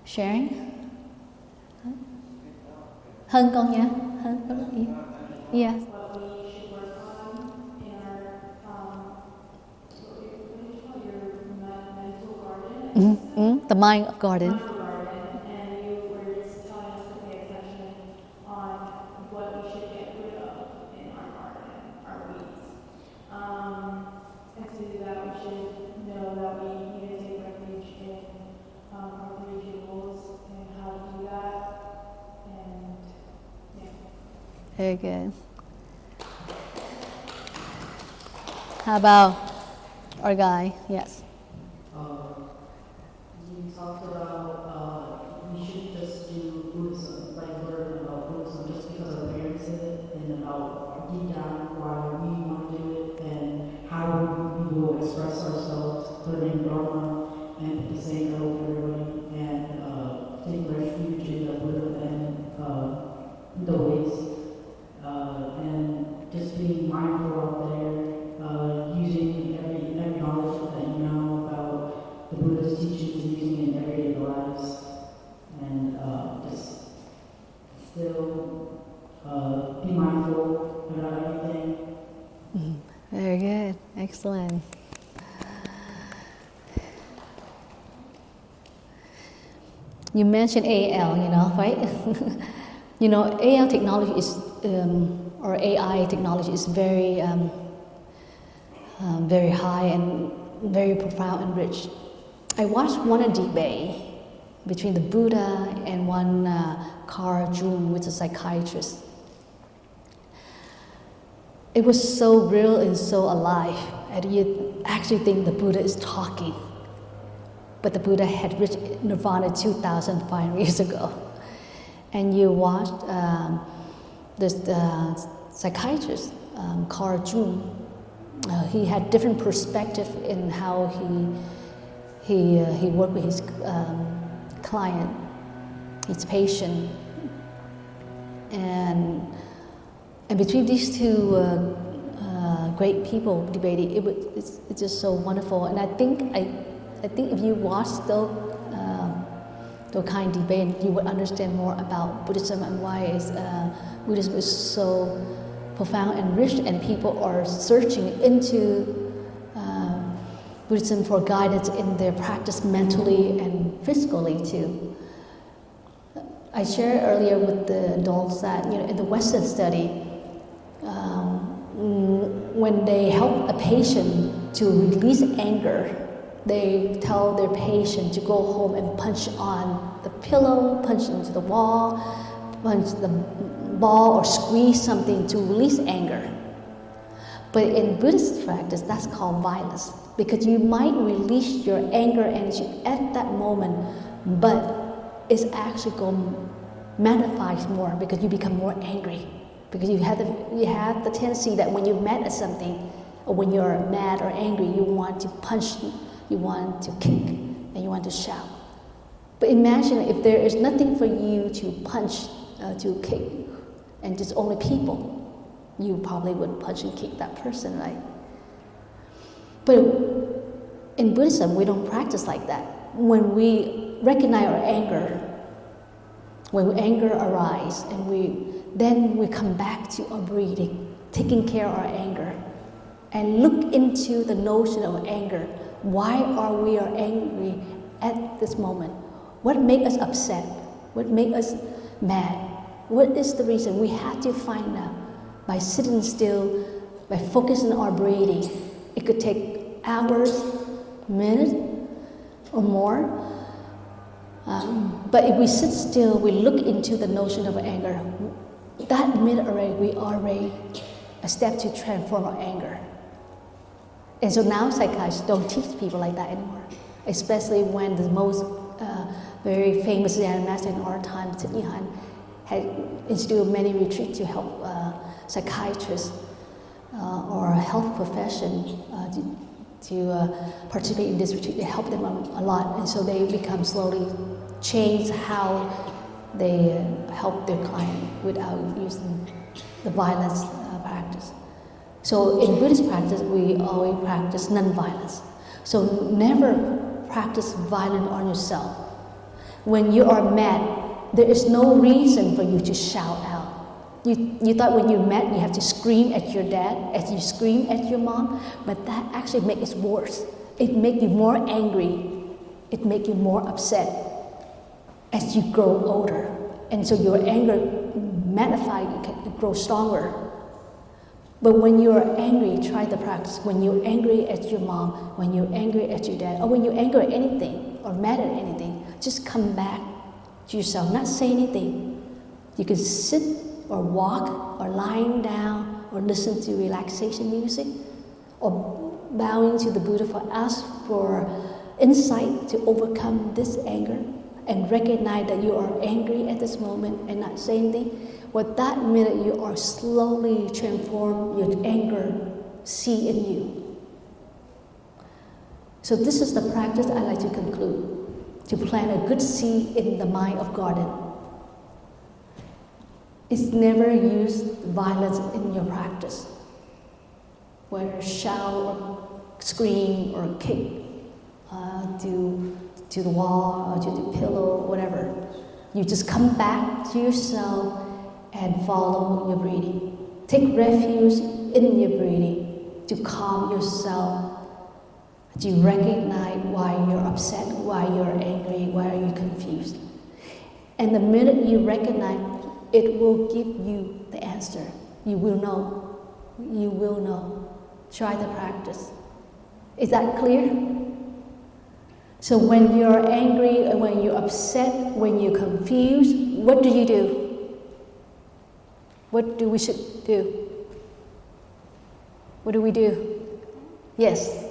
sharing? Hơn con nhé. Hơn con. Yeah. What we should work on in our your mental garden. The mind garden. And you were just telling us to pay attention on what we should get rid of in our garden, our weeds. And to do that, we should know that we need to take refuge in our three jewels and how to do that. And yeah. Very good. How about our guy? Yes. You talked about we shouldn't just do Buddhism, like learn about Buddhism just because our parents did it, and about deep down why we want to do it, and how we will express ourselves, learning Dharma, and the same go for everybody, and take refuge in the Buddha and the ways, and just being mindful out there, using every knowledge that you know about the Buddha's teachings and using it in everyday lives, and just still be mindful about everything. Very good. Excellent. You mentioned AL, right? AL technology is, or AI technology is very, very high and very profound and rich. I watched one debate between the Buddha and one Carl Jung, which is a psychiatrist. It was so real and so alive, and you actually think the Buddha is talking. But the Buddha had reached Nirvana 2,500 years ago. And you watched this psychiatrist, Carl Jung. He had different perspective in how he worked with his client, his patient, and between these two great people debating, it's just so wonderful. And I think if you watch those kind of debate, you would understand more about Buddhism and why Buddhism is so profound and rich, and people are searching into Buddhism for guidance in their practice mentally and physically too. I shared earlier with the adults that in the Western study, when they help a patient to release anger, they tell their patient to go home and punch on the pillow, punch into the wall, punch the ball, or squeeze something to release anger. But in Buddhist practice, that's called violence, because you might release your anger energy at that moment, but it's actually going to manifest more because you become more angry. Because you have the tendency that when you're mad at something, or when you're mad or angry, you want to punch, you want to kick, and you want to shout. But imagine if there is nothing for you to punch, to kick, and just only people, you probably would punch and kick that person, right? But in Buddhism, we don't practice like that. When we recognize our anger, when anger arises, and then we come back to our breathing, taking care of our anger, and look into the notion of anger. Why are we angry at this moment? What makes us upset? What makes us mad? What is the reason? We have to find out by sitting still, by focusing on our breathing. It could take hours, minutes, or more. But if we sit still, we look into the notion of anger, that minute already, we already a step to transform our anger. And so now psychiatrists don't teach people like that anymore, especially when the most very famous Zen master in our time, Thich Thanh Dieu, had instituted many retreats to help psychiatrists or health profession to participate in this retreat. They help them a lot, and so they become slowly change how they help their client without using the violence practice. So in Buddhist practice, we always practice non-violence. So never practice violence on yourself. When you are mad, there is no reason for you to shout out. You thought when you're mad, you have to scream at your dad, as you scream at your mom, but that actually makes it worse. It makes you more angry. It makes you more upset as you grow older. And so your anger magnifies, it grows stronger. But when you're angry, try the practice. When you're angry at your mom, when you're angry at your dad, or when you're angry at anything, or mad at anything, just come back to yourself, not say anything. You can sit or walk or lying down or listen to relaxation music or bowing to the Buddha for ask for insight to overcome this anger and recognize that you are angry at this moment and not say anything. With that minute, you are slowly transform your anger seed in you. So this is the practice I like to conclude. To plant a good seed in the mind of garden. It's never use violence in your practice. Whether shout or scream or kick to the wall or to the pillow, whatever. You just come back to yourself and follow your breathing. Take refuge in your breathing to calm yourself. Do you recognize why you're upset, why you're angry, why are you confused? And the minute you recognize, it will give you the answer. You will know. You will know. Try the practice. Is that clear? So when you're angry, and when you're upset, when you're confused, what do? What do we should do? What do we do? Yes.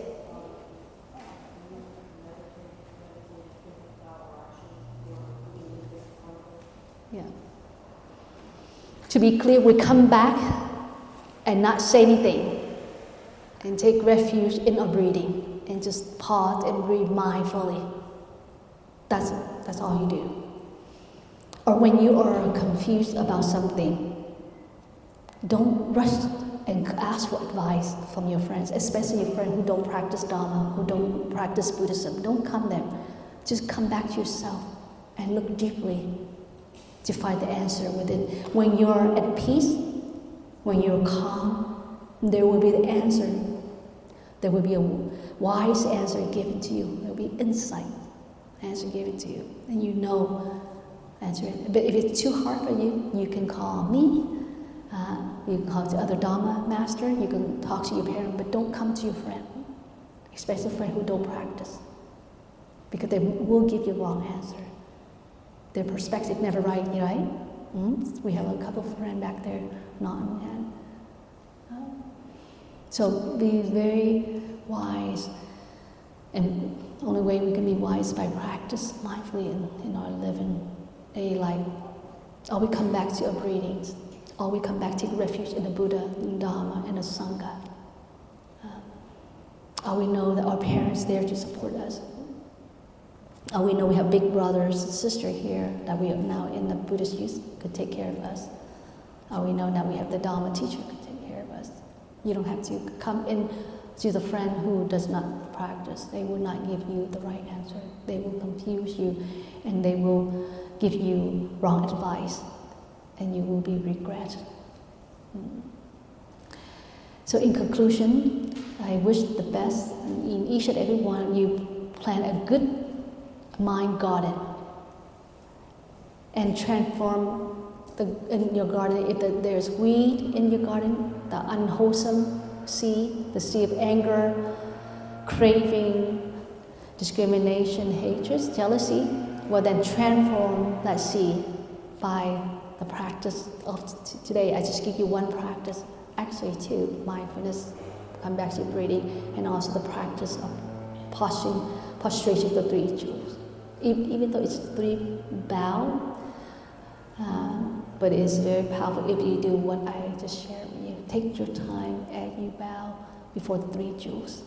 Yeah. To be clear, we come back and not say anything and take refuge in our breathing and just pause and breathe mindfully. That's all you do. Or when you are confused about something, don't rush and ask for advice from your friends, especially your friends who don't practice Dharma, who don't practice Buddhism. Don't come there. Just come back to yourself and look deeply to find the answer within. When you're at peace, when you're calm, there will be the answer. There will be a wise answer given to you. There will be insight, answer given to you. And you know answer it. But if it's too hard for you, you can call me. You can call the other Dharma master. You can talk to your parent, but don't come to your friend, especially a friend who don't practice, because they will give you wrong answer. Their perspective never right. We have a couple of friends back there nodding. So be very wise, and the only way we can be wise is by practice mindfully in our living daily life. Or we come back to our breathings, or we come back, take refuge in the Buddha, in Dharma, and the Sangha. Or we know that our parents there to support us. Or we know we have big brothers and sisters here that we are now in the Buddhist youth could take care of us. Or we know that we have the Dharma teacher could take care of us. You don't have to come in to the friend who does not practice. They will not give you the right answer. They will confuse you, and they will give you wrong advice, and you will be regret. So in conclusion, I wish the best in each and every one of you. Plant a good mind garden and transform in your garden. If there's weed in your garden, the unwholesome seed, the seed of anger, craving, discrimination, hatred, jealousy, will then transform that seed by the practice of today. I just give you one practice, actually two, mindfulness, come back to breathing, and also the practice of prostration for 3 jewels. Even though it's 3 bow, but it's very powerful if you do what I just shared with you. Take your time as you bow before the 3 jewels.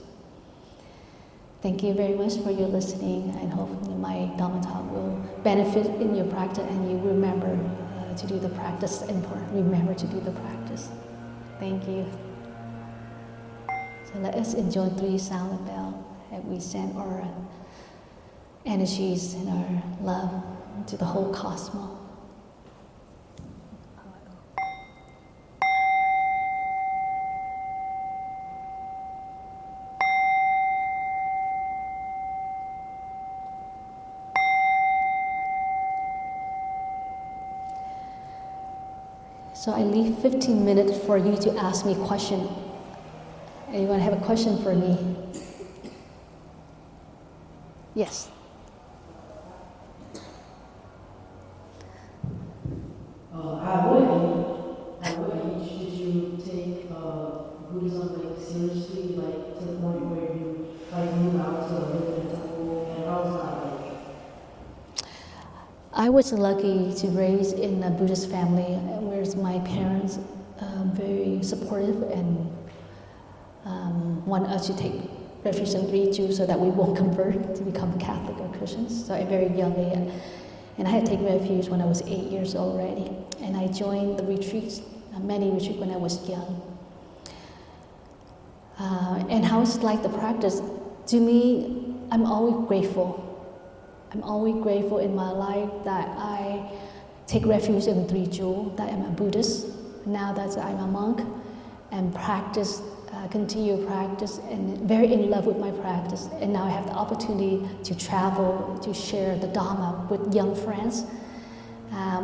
Thank you very much for your listening, and hopefully my Dharma talk will benefit in your practice, and you remember to do the practice. Important, remember to do the practice. Thank you. So let us enjoy 3 sound of bell, and we send our energies and our love to the whole cosmos. So I leave 15 minutes for you to ask me a question. Anyone have a question for me? Yes. At what age did you take Buddhism seriously, to the point where you moved out to live in a temple, and how was that like? I was lucky to raise in a Buddhist family, where my parents very supportive and want us to take refuge in 3 jewels so that we won't convert to become Catholic or Christians. So at a very young age, and I had taken refuge when I was 8 years old already, and I joined the retreats, many retreats when I was young. And how it's like the practice, to me, I'm always grateful. I'm always grateful in my life that I take refuge in the 3 jewels, that I'm a Buddhist, now that I'm a monk, and practice, continue practice, and very in love with my practice. And now I have the opportunity to travel, to share the Dharma with young friends,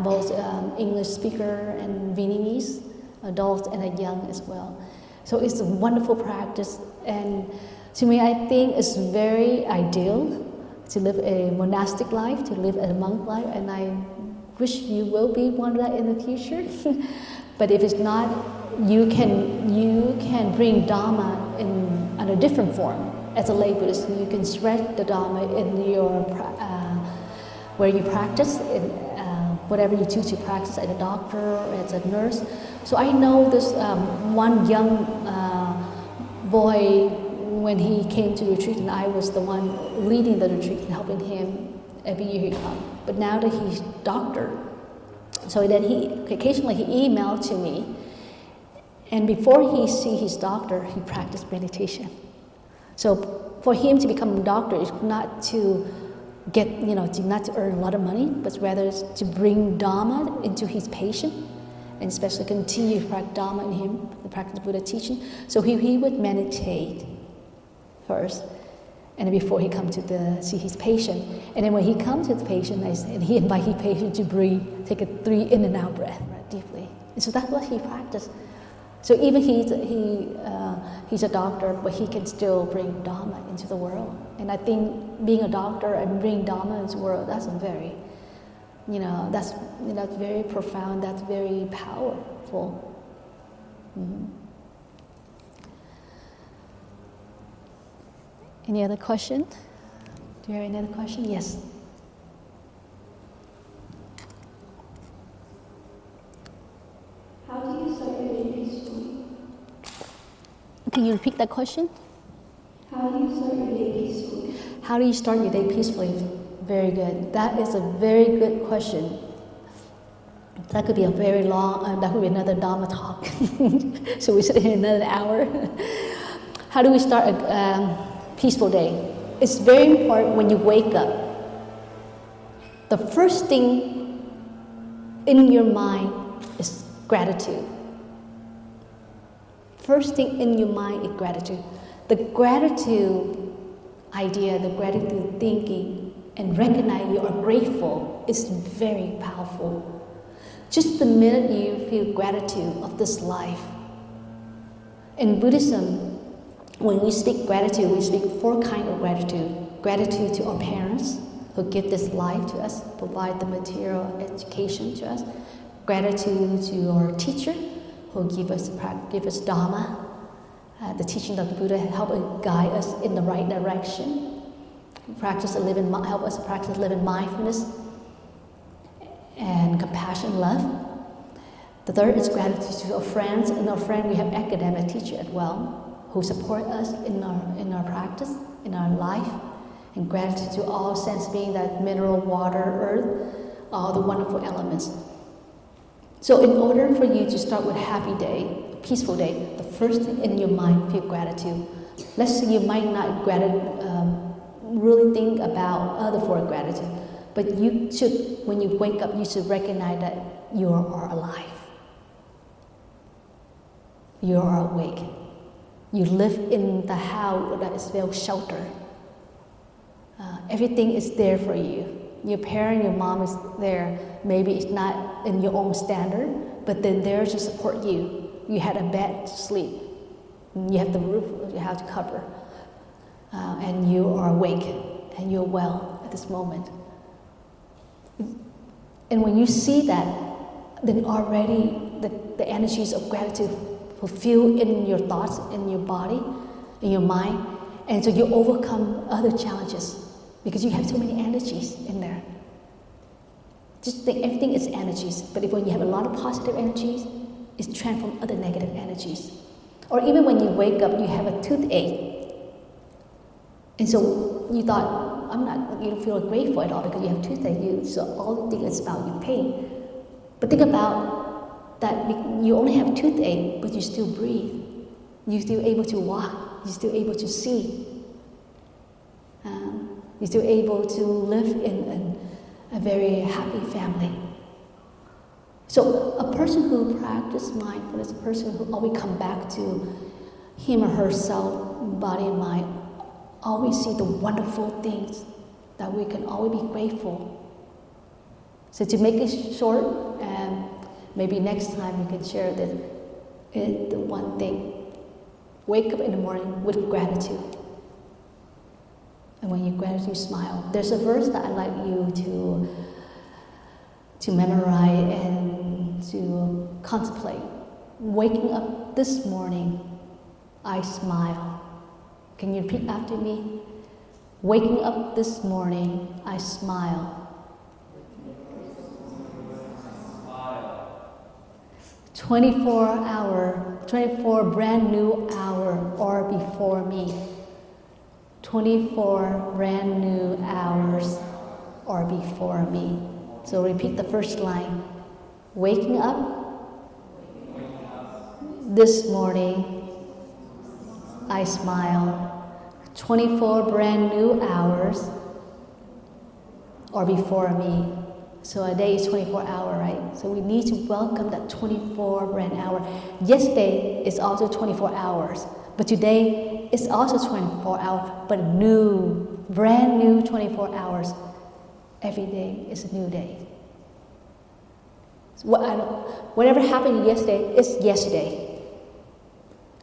both English speaker and Vietnamese, adults and young as well. So it's a wonderful practice, and to me I think it's very ideal to live a monastic life, to live a monk life, and I wish you will be one of that in the future. But if it's not, you can bring Dharma in a different form. As a lay Buddhist, you can spread the Dharma in your where you practice, in, whatever you choose to practice, as a doctor or as a nurse. So I know this one young boy, when he came to retreat, and I was the one leading the retreat and helping him every year he come. But now that he's doctor, so that occasionally he emailed to me, and before he see his doctor, he practiced meditation. So for him to become a doctor is not to get, not to earn a lot of money, but rather to bring Dharma into his patient, and especially continue to practice Dharma in him, the practice of Buddha teaching. So he would meditate first, and then before he come to see his patient. And then when he comes to the patient, and he invite his patient to breathe, take a 3 in and out breath, right, deeply. And so that's what he practiced. So even he's a doctor, but he can still bring Dharma into the world. And I think being a doctor and bringing Dharma into the world, that's a very, that's very profound, that's very powerful. Mm-hmm. Any other question? Do you have any other question? Yes. How do you start your day peacefully? Can you repeat that question? How do you start your day peacefully? How do you start your day peacefully? Very good. That is a very good question. That could be a very long, that could be another Dharma talk. So we sit here another hour. How do we start a peaceful day? It's very important when you wake up. The first thing in your mind is gratitude. First thing in your mind is gratitude. The gratitude idea, the gratitude thinking, and recognize you are grateful is very powerful. Just the minute you feel gratitude of this life. In Buddhism, when we speak gratitude, we speak 4 kinds of gratitude. Gratitude to our parents, who give this life to us, provide the material education to us. Gratitude to our teacher who give us Dharma, the teaching of the Buddha, help guide us in the right direction. Help us practice living mindfulness and compassion, love. The third is gratitude to our friends. And our friend, we have academic teacher as well, who support us in our practice, in our life. And gratitude to all sense beings, that mineral, water, earth, all the wonderful elements. So in order for you to start with a happy day, a peaceful day, the first thing in your mind, feel gratitude. Let's say you might not really think about other for gratitude, but you should, when you wake up, you should recognize that you are alive. You are awake. You live in the house that is well sheltered. Everything is there for you. Your parent, your mom is there. Maybe it's not in your own standard, but they're there to support you. You had a bed to sleep. You have the roof you have to cover. And you are awake and you're well at this moment. And when you see that, then already the energies of gratitude fulfill in your thoughts, in your body, in your mind. And so you overcome other challenges because you have so many energies in there. Just think everything is energies, but when you have a lot of positive energies, it's transformed other negative energies. Or even when you wake up, you have a toothache. And so you thought, you don't feel grateful at all because you have toothache. So all the thing is about your pain. But think about that you only have toothache, but you still breathe. You're still able to walk. You're still able to see. You're still able to live in a very happy family. So a person who practices mindfulness, a person who always come back to him or herself, body and mind, always see the wonderful things that we can always be grateful. So to make it short, and maybe next time we can share the one thing. Wake up in the morning with gratitude. And when you gratitude, smile. There's a verse that I'd like you to memorize and to contemplate. Waking up this morning, I smile. Can you repeat after me? Waking up this morning, I smile. 24 brand new hour are before me. 24 brand new hours are before me. So repeat the first line. Waking up this morning, I smile. 24 brand new hours are before me. So a day is 24 hours, right? So we need to welcome that 24 brand hour. Yesterday is also 24 hours, but today is also 24 hours, but brand new 24 hours. Every day is a new day. So whatever happened yesterday is yesterday.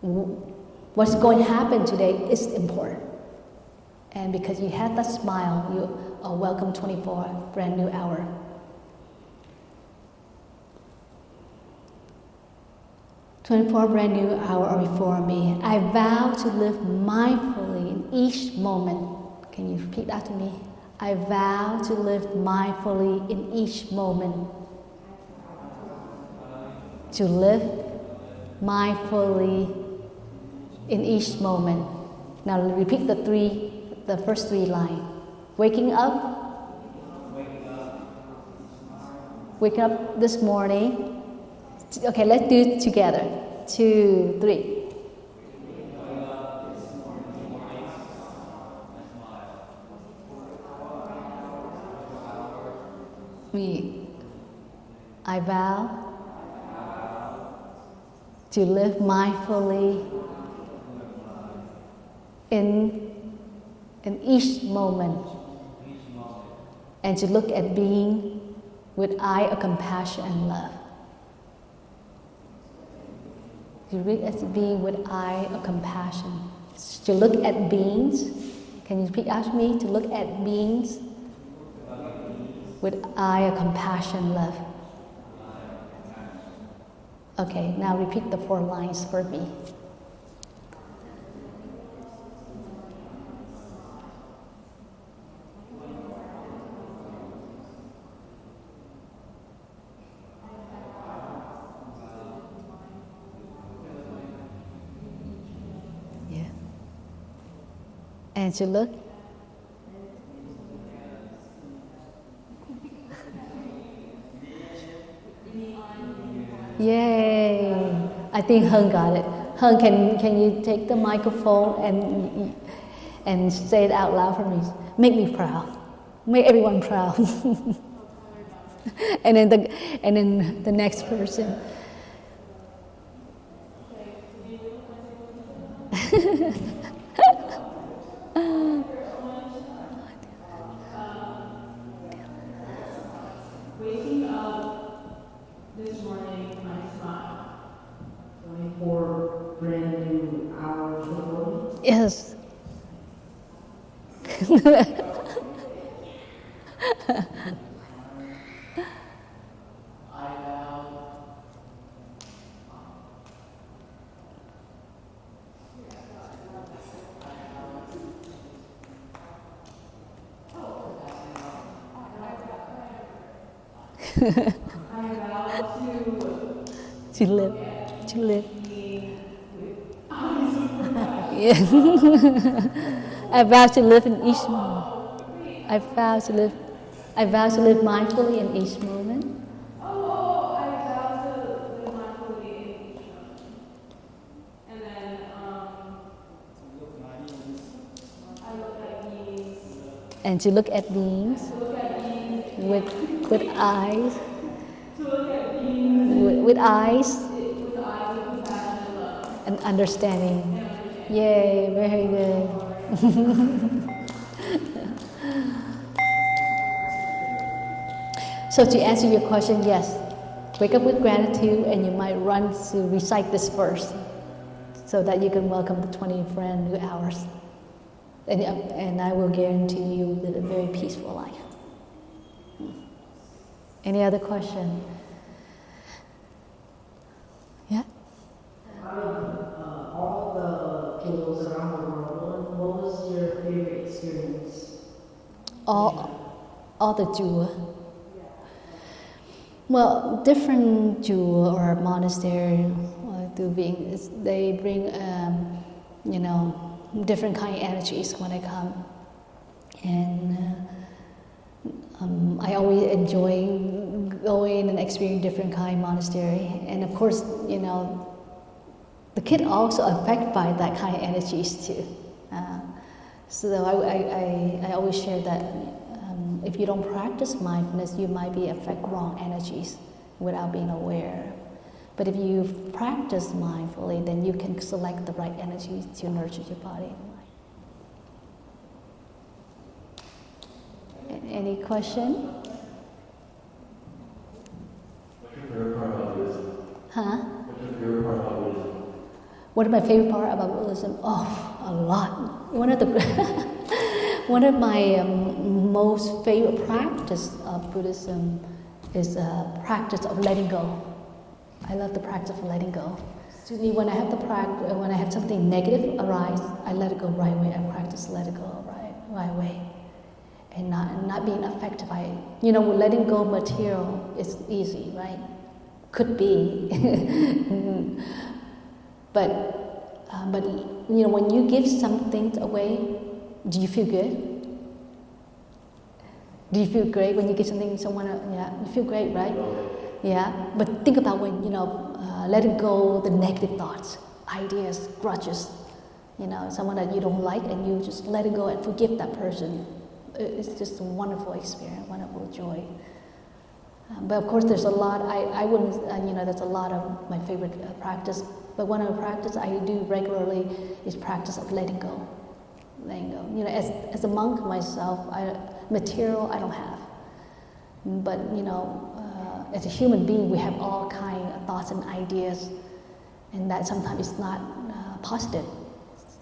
What's going to happen today is important. And because you have that smile, you are welcome 24 brand new hour. "24 brand new hours are before me. I vow to live mindfully in each moment." Can you repeat after me? I vow to live mindfully in each moment. To live mindfully in each moment. Now repeat the first three lines. Waking up this morning. Okay, let's do it together. 2, 3. I vow to live mindfully in each moment, and to look at being with eye of compassion and love. To look at being with eye of compassion. To look at beings. Can you repeat after me? To look at beings With eye of compassion, love. Okay, now repeat the 4 lines for me. Yeah. And to look. Yay! I think Hung got it. Hung, can you take the microphone and say it out loud for me? Make me proud. Make everyone proud. and then the next person. Waking up this morning, I smile. 24 brand new hours before me. Yes. I vow To live. Yeah. I vow to live in each moment. I vow to live mindfully in each moment. I vow to live mindfully in each moment. And then I look at beings. And to look at beings with eyes. To look at beings With eyes with the eyes of compassion and love. and understanding. Yay, very good. So to answer your question, yes, wake up with gratitude and you might run to recite this verse so that you can welcome the 20 brand new hours. And I will guarantee you live a very peaceful life. Any other question? Yeah? Out of all the pillows around the world, what was your favorite experience? All the jewel. Well, different jewel or monastery they bring, different kind of energies when I come. And I always enjoy going and experiencing different kind of monastery. And of course, the kid also affected by that kind of energies too. So I always share that if you don't practice mindfulness, you might be affect wrong energies without being aware. But if you practice mindfully, then you can select the right energies to nurture your body and mind. Any question? What's your favorite part about Buddhism? Huh? What's your favorite part about Buddhism? What is my favorite part about Buddhism? Oh, a lot. One of my most favorite practice of Buddhism is a practice of letting go. I love the practice of letting go. To me, when I have something negative arise, I let it go right away. I practice let it go right away, and not being affected by it. With letting go of material, it's easy, right? Could be, but when you give something away, do you feel good? Do you feel great when you give something to someone else? Yeah, you feel great, right? Yeah, but think about when, letting go the negative thoughts, ideas, grudges, someone that you don't like, and you just let it go and forgive that person. It's just a wonderful experience, wonderful joy. But of course, there's a lot, I wouldn't, there's a lot of my favorite practice, but one of the practice I do regularly is practice of letting go. Letting go. As a monk myself, material I don't have. But, as a human being, we have all kinds of thoughts and ideas, and that sometimes it's not positive.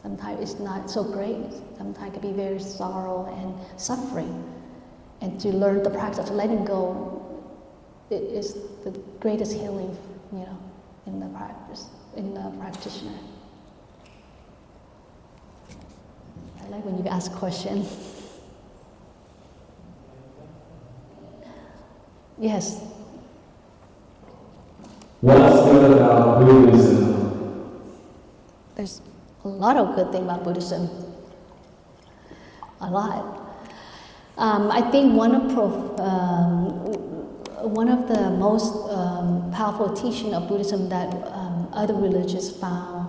Sometimes it's not so great. Sometimes it can be very sorrow and suffering. And to learn the practice of letting go, it is the greatest healing, in the practice, in the practitioner. I like when you ask questions. Yes. What's good about Buddhism? There's a lot of good things about Buddhism. A lot. I think one of the most powerful teaching of Buddhism that other religions found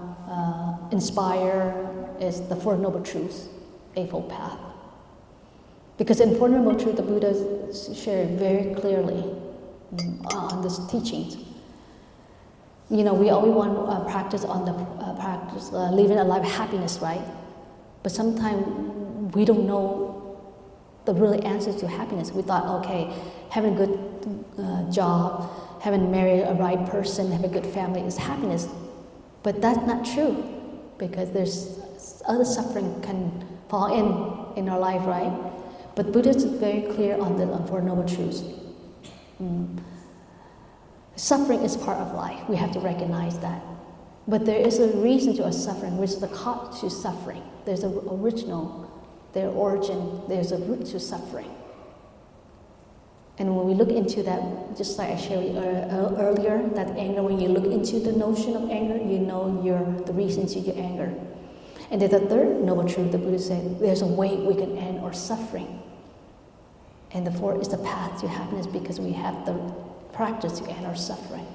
inspire is the Four Noble Truths, Eightfold Path. Because in Four Noble Truths, the Buddha shared very clearly on these teachings. We always want practice on the practice, living a life of happiness, right? But sometimes we don't know the real answer to happiness. We thought, okay, having a good job, having married a right person, having a good family is happiness. But that's not true, because there's other suffering can fall in our life, right? But Buddha is very clear on the Four Noble Truths. Suffering is part of life. We have to recognize that. But there is a reason to our suffering, which is the cause to suffering. There's an original, their origin, there's a root to suffering. And when we look into that, just like I shared earlier, that anger, when you look into the notion of anger, you know the reason to your anger. And there's a third noble truth, the Buddha said, there's a way we can end our suffering. And the fourth is the path to happiness, because we have the practice to end our suffering.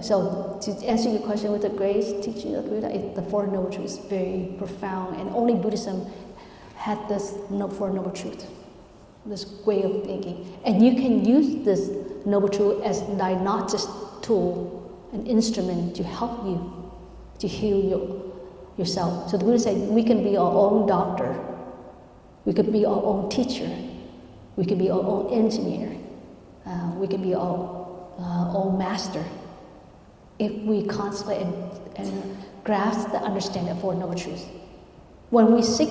So to answer your question with the greatest teaching of the Buddha, the Four Noble Truths is very profound, and only Buddhism had this Four Noble Truths, this way of thinking. And you can use this Noble Truth as a diagnostic tool, an instrument to help you to heal yourself. So the Buddha said we can be our own doctor, we could be our own teacher, we could be our own engineer, we could be our own master, if we contemplate and grasp the understanding of Four Noble Truths. When we seek,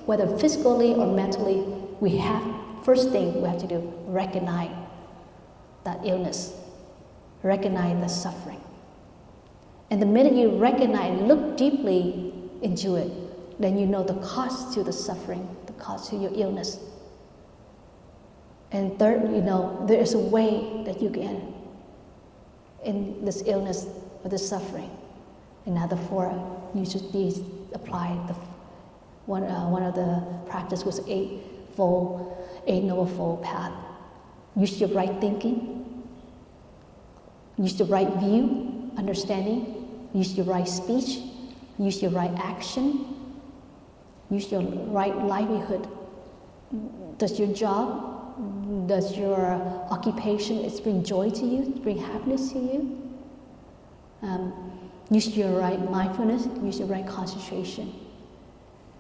whether physically or mentally, first thing we have to do, recognize that illness, recognize the suffering. And the minute you recognize, look deeply into it, then you know the cause to the suffering, the cause to your illness. And third, there is a way that you can in this illness or this suffering. And now the four, you should apply one of the practice was Eight Noble Fold Path. Use your right thinking, use your right view, understanding, use your right speech, use your right action, use your right livelihood. Does your job, does your occupation bring joy to you, bring happiness to you? Use your right mindfulness, use your right concentration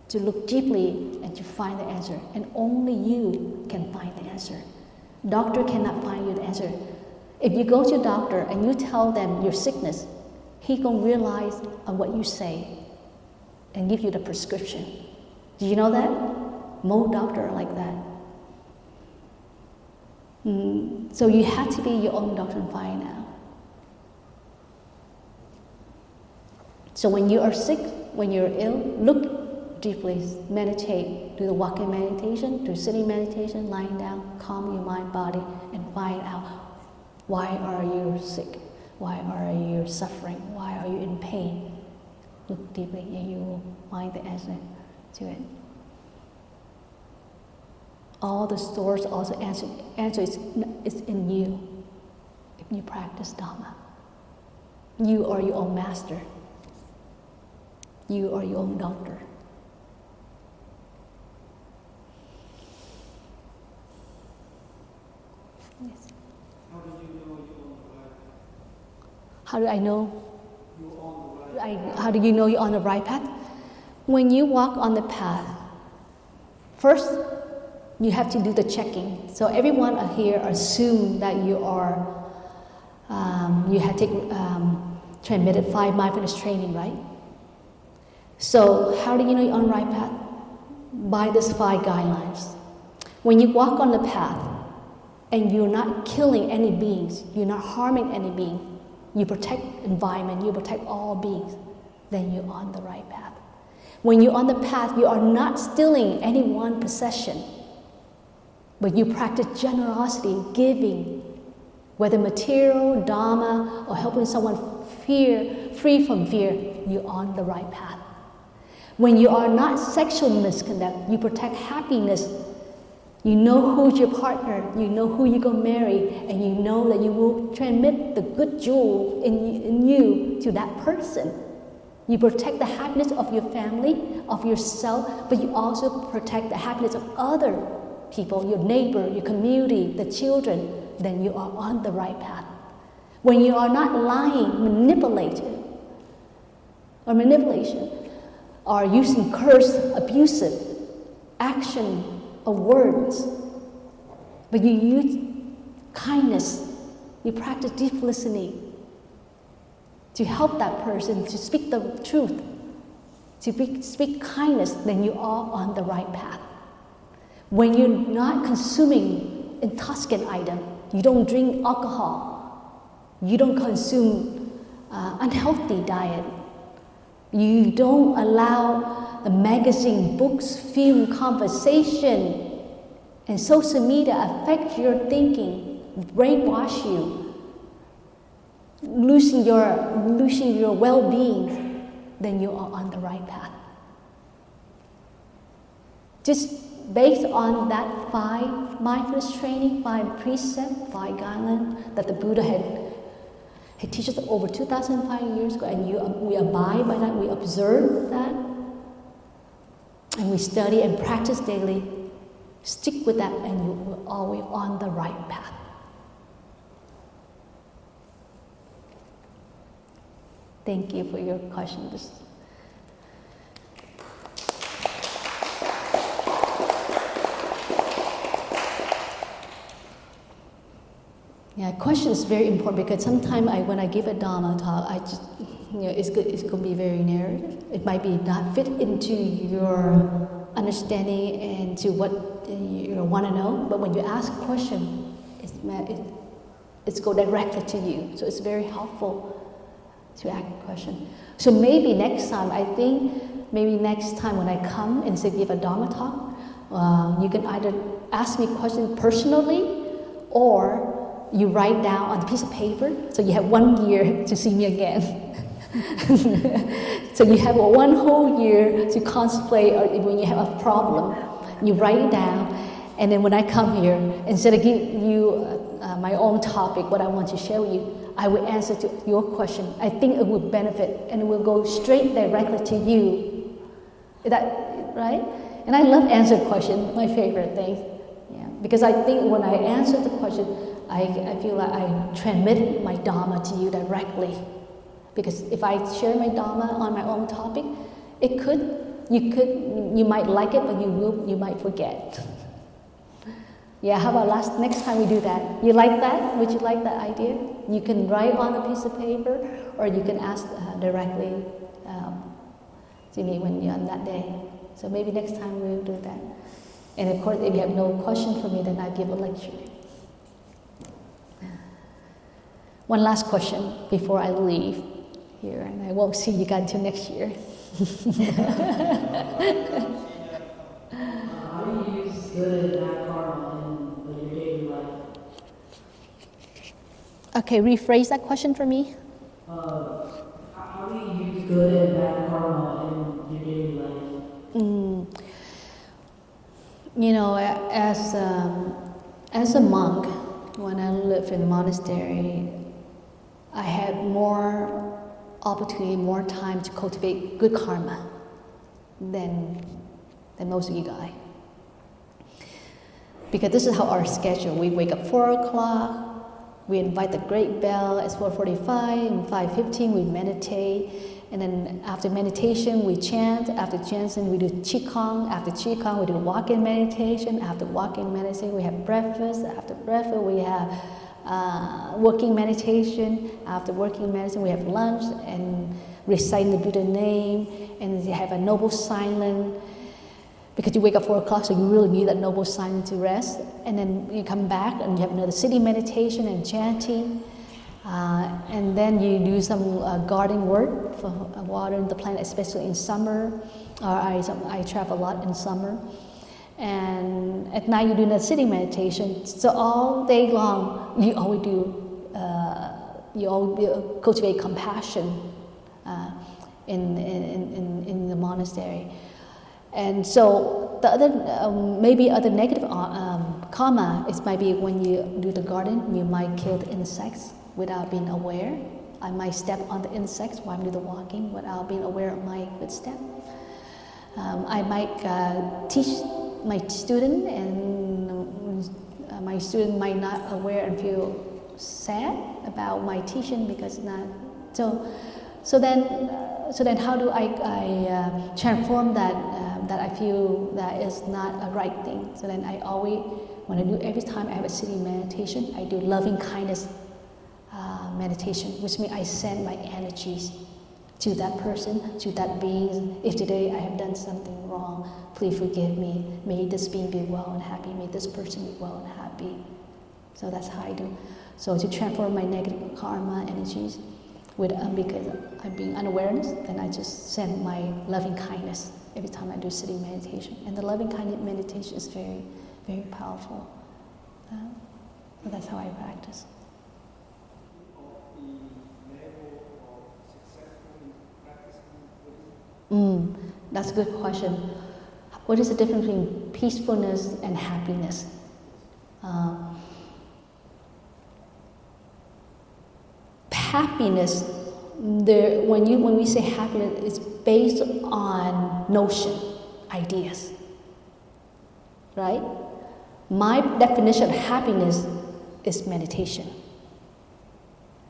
to look deeply and to find the answer. And only you can find the answer. Doctor cannot find you the answer. If you go to a doctor and you tell them your sickness, he gonna realize on what you say and give you the prescription. Do you know that? Most doctors are like that. So you have to be your own doctor and find out. So when you are sick, when you're ill, look deeply, meditate, do the walking meditation, do sitting meditation, lying down, calm your mind, body, and find out why are you sick, why are you suffering, why are you in pain. Look deeply and you will find the answer to it. All the source, also answer is in you if you practice Dharma. You are your own master. You are your own doctor. Yes. How do you know you're on the right path? How do I know? You're on the right path. How do you know you're on the right path? When you walk on the path, first you have to do the checking. So everyone here assume that you are, you have taken transmitted 5 mindfulness training, right? So how do you know you're on the right path? By these 5 guidelines. When you walk on the path and you're not killing any beings, you're not harming any being, you protect environment, you protect all beings, then you're on the right path. When you're on the path, you are not stealing any one possession, but you practice generosity, giving, whether material, Dharma, or helping someone free from fear, you're on the right path. When you are not sexual misconduct, you protect happiness. You know who's your partner, you know who you're going to marry, and you know that you will transmit the good jewel in you to that person. You protect the happiness of your family, of yourself, but you also protect the happiness of other people, your neighbor, your community, the children. Then you are on the right path. When you are not lying, manipulation, or using curse, abusive action or words, but you use kindness, you practice deep listening to help that person, to speak the truth, to speak kindness, then you are on the right path. When you're not consuming intoxicant item, you don't drink alcohol, you don't consume unhealthy diet, you don't allow the magazine, books, film, conversation, and social media affect your thinking, brainwash you, losing your well-being, then you are on the right path. Just based on that 5 mindfulness training, 5 precepts, 5 guidelines that the Buddha had teach us over 2,500 years ago, and we abide by that, we observe that, and we study and practice daily. Stick with that, and you will always on the right path. Thank you for your questions. Yeah, question is very important because sometimes when I give a Dharma talk, I just, it's going to be very narrative. It might be not fit into your understanding and to what you want to know. But when you ask a question, it's go directly to you. So it's very helpful to ask a question. So maybe next time, when I come and say give a Dharma talk, you can either ask me questions personally or you write down on a piece of paper, so you have 1 year to see me again. So you have 1 whole year to contemplate, or when you have a problem, you write it down, and then when I come here, instead of giving you my own topic, what I want to share with you, I will answer to your question. I think it will benefit, and it will go straight directly to you. Is that right? And I love answering questions, my favorite thing. Yeah, because I think when I answer the question, I feel like I transmit my Dharma to you directly. Because if I share my Dharma on my own topic, you might like it, but you might forget. Yeah, how about next time we do that? You like that? Would you like that idea? You can write on a piece of paper, or you can ask directly to me when you're on that day. So maybe next time we'll do that. And of course, if you have no question for me, then I give a lecture. One last question before I leave here, and I won't see you guys until next year. How do you use good and bad karma in your daily life? Okay, rephrase that question for me. How do you use good and bad karma in your daily life? You know, as a monk, when I lived in a monastery, I had more opportunity, more time to cultivate good karma than most of you guys. Because this is how our schedule. We wake up 4 o'clock, we invite the great bell at 4:45, and 5:15 we meditate, and then after meditation we chant, after chanting we do qigong, after qigong we do walk-in meditation, after walk-in meditation we have breakfast, after breakfast we have working meditation, after working meditation we have lunch and recite the Buddha name, and you have a noble silence, because you wake up 4 o'clock, so you really need that noble silence to rest. And then you come back and you have another sitting meditation and chanting. And then you do some garden work for watering the plant, especially in summer. I travel a lot in summer. And at night you do that sitting meditation. So all day long you always cultivate compassion in the monastery. And so the other, maybe other negative karma, it might be when you do the garden, you might kill the insects without being aware. I might step on the insects while I'm doing the walking without being aware of my footstep. I might teach my student, and my student might not aware and feel sad about my teaching because not. So then how do I transform that that I feel that is not a right thing? So then I always, when I do, every time I have a sitting meditation, I do loving kindness meditation, which means I send my energies to that person, to that being. If today I have done something wrong, please forgive me. May this being be well and happy. May this person be well and happy. So that's how I do. So to transform my negative karma energies, because I'm being unawareness, then I just send my loving kindness every time I do sitting meditation. And the loving kindness meditation is very, very powerful. So that's how I practice. That's a good question. What is the difference between peacefulness and happiness? Happiness, when we say happiness, it's based on notion, ideas, right? My definition of happiness is meditation.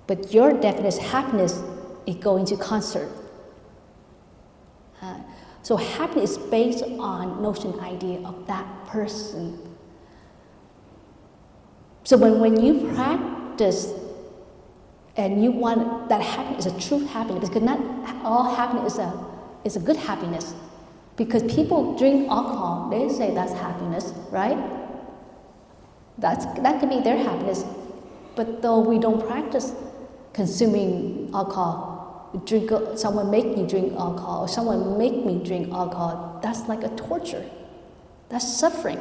But your definition of happiness is going to concert. So happiness is based on notion, idea of that person. So when you practice and you want that happiness is a true happiness, because not all happiness is a good happiness. Because people drink alcohol, they say that's happiness, right? That could be their happiness. But though we don't practice consuming alcohol, someone make me drink alcohol, or someone make me drink alcohol, that's like a torture. That's suffering.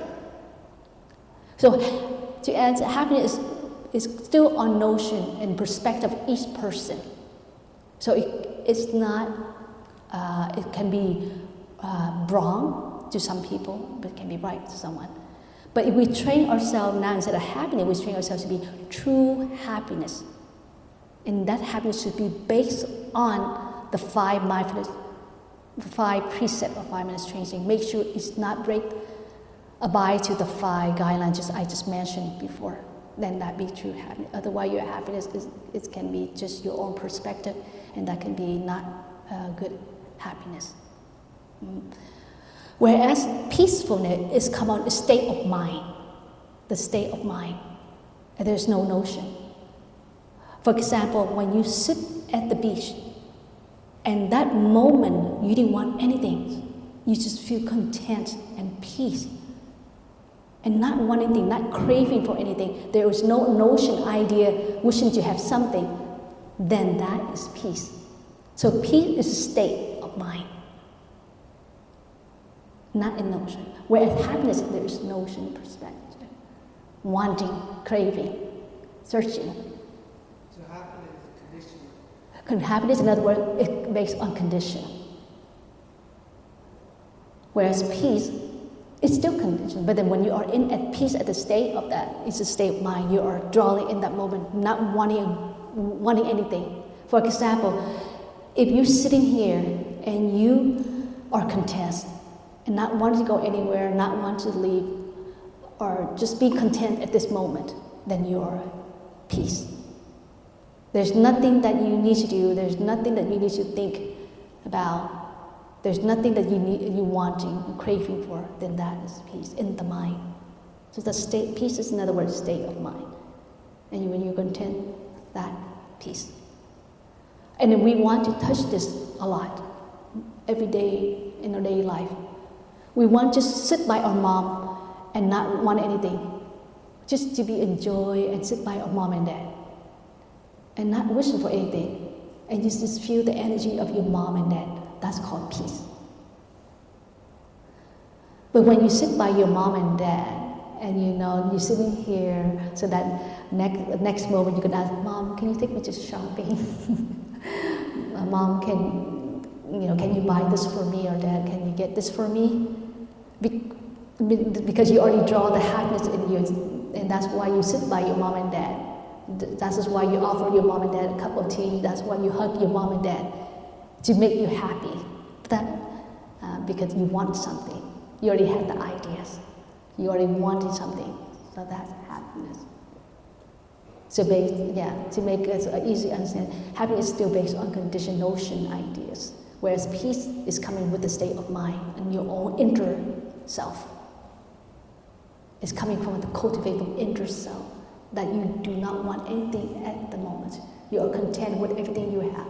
So to answer, happiness is still on notion and perspective of each person. So it's not, it can be wrong to some people, but it can be right to someone. But if we train ourselves now, instead of happiness, we train ourselves to be true happiness. And that happiness should be based on the 5 mindfulness, the 5 precepts of mindfulness training. Make sure it's not abide to the 5 guidelines I just mentioned before. Then that be true happiness. Otherwise, your happiness it can be just your own perspective, and that can be not good happiness. Whereas peacefulness is come on a state of mind, the state of mind, and there's no notion. For example, when you sit at the beach, and that moment you didn't want anything, you just feel content and peace. And not wanting anything, not craving for anything. There is no notion, idea, wishing to have something. Then that is peace. So peace is a state of mind, not a notion. Whereas happiness, there is notion, perspective, wanting, craving, searching. So happiness is conditional. Happiness, in other words, is based on condition. Whereas peace, it's still conditioned, but then when you are at peace at the state of that, it's a state of mind. You are dwelling in that moment, not wanting anything. For example, if you're sitting here and you are content and not wanting to go anywhere, not wanting to leave, or just be content at this moment, then you are at peace. There's nothing that you need to do. There's nothing that you need to think about. There's nothing that you wanting, you craving for, then that is peace in the mind. So the state, peace is in other words, state of mind. And when you're content, that peace. And then we want to touch this a lot, every day in our daily life. We want to just sit by our mom and not want anything. Just to be enjoy and sit by our mom and dad. And not wishing for anything. And just feel the energy of your mom and dad. That's called peace. But when you sit by your mom and dad, and you know, you're sitting here, so that next moment you can ask, Mom, can you take me to shopping? Mom, can you buy this for me? Or Dad, can you get this for me? Because you already draw the happiness in you, and that's why you sit by your mom and dad. That is why you offer your mom and dad a cup of tea. That's why you hug your mom and dad, to make you happy. Because you want something. You already had the ideas. You already wanted something, so that's happiness. So to make it easy to understand, happiness is still based on conditioned notion ideas, whereas peace is coming with the state of mind and your own inner self. It's coming from the cultivated from inner self, that you do not want anything at the moment. You are content with everything you have,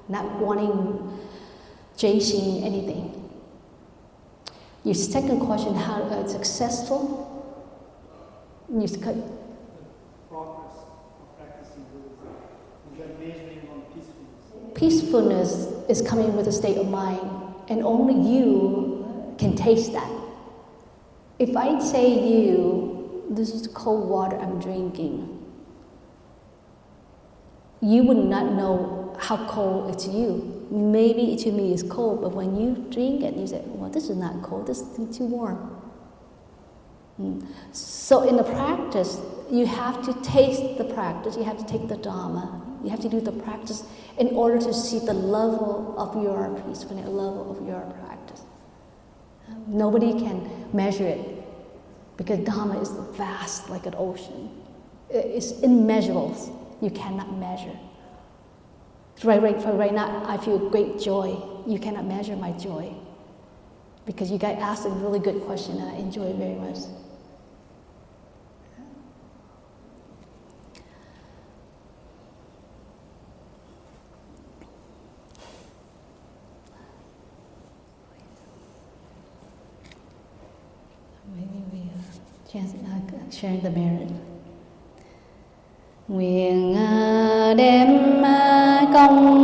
not wanting, chasing anything. Your second question, how successful? Progress of practicing Buddhism. You are measuring on peacefulness. Peacefulness is coming with a state of mind, and only you can taste that. If I say you, this is cold water I'm drinking, you would not know how cold it's you. Maybe to me it's cold, but when you drink it, you say, well, this is not cold, this is too warm. So in the practice, you have to taste the practice, you have to take the Dharma, you have to do the practice in order to see the level of your peacefulness, the level of your practice. Nobody can measure it, because Dharma is vast like an ocean. It's immeasurable, you cannot measure. Right now, I feel great joy. You cannot measure my joy. Because you guys asked a really good question, and I enjoy it very much. Maybe we are sharing the merit. Nguyện đem công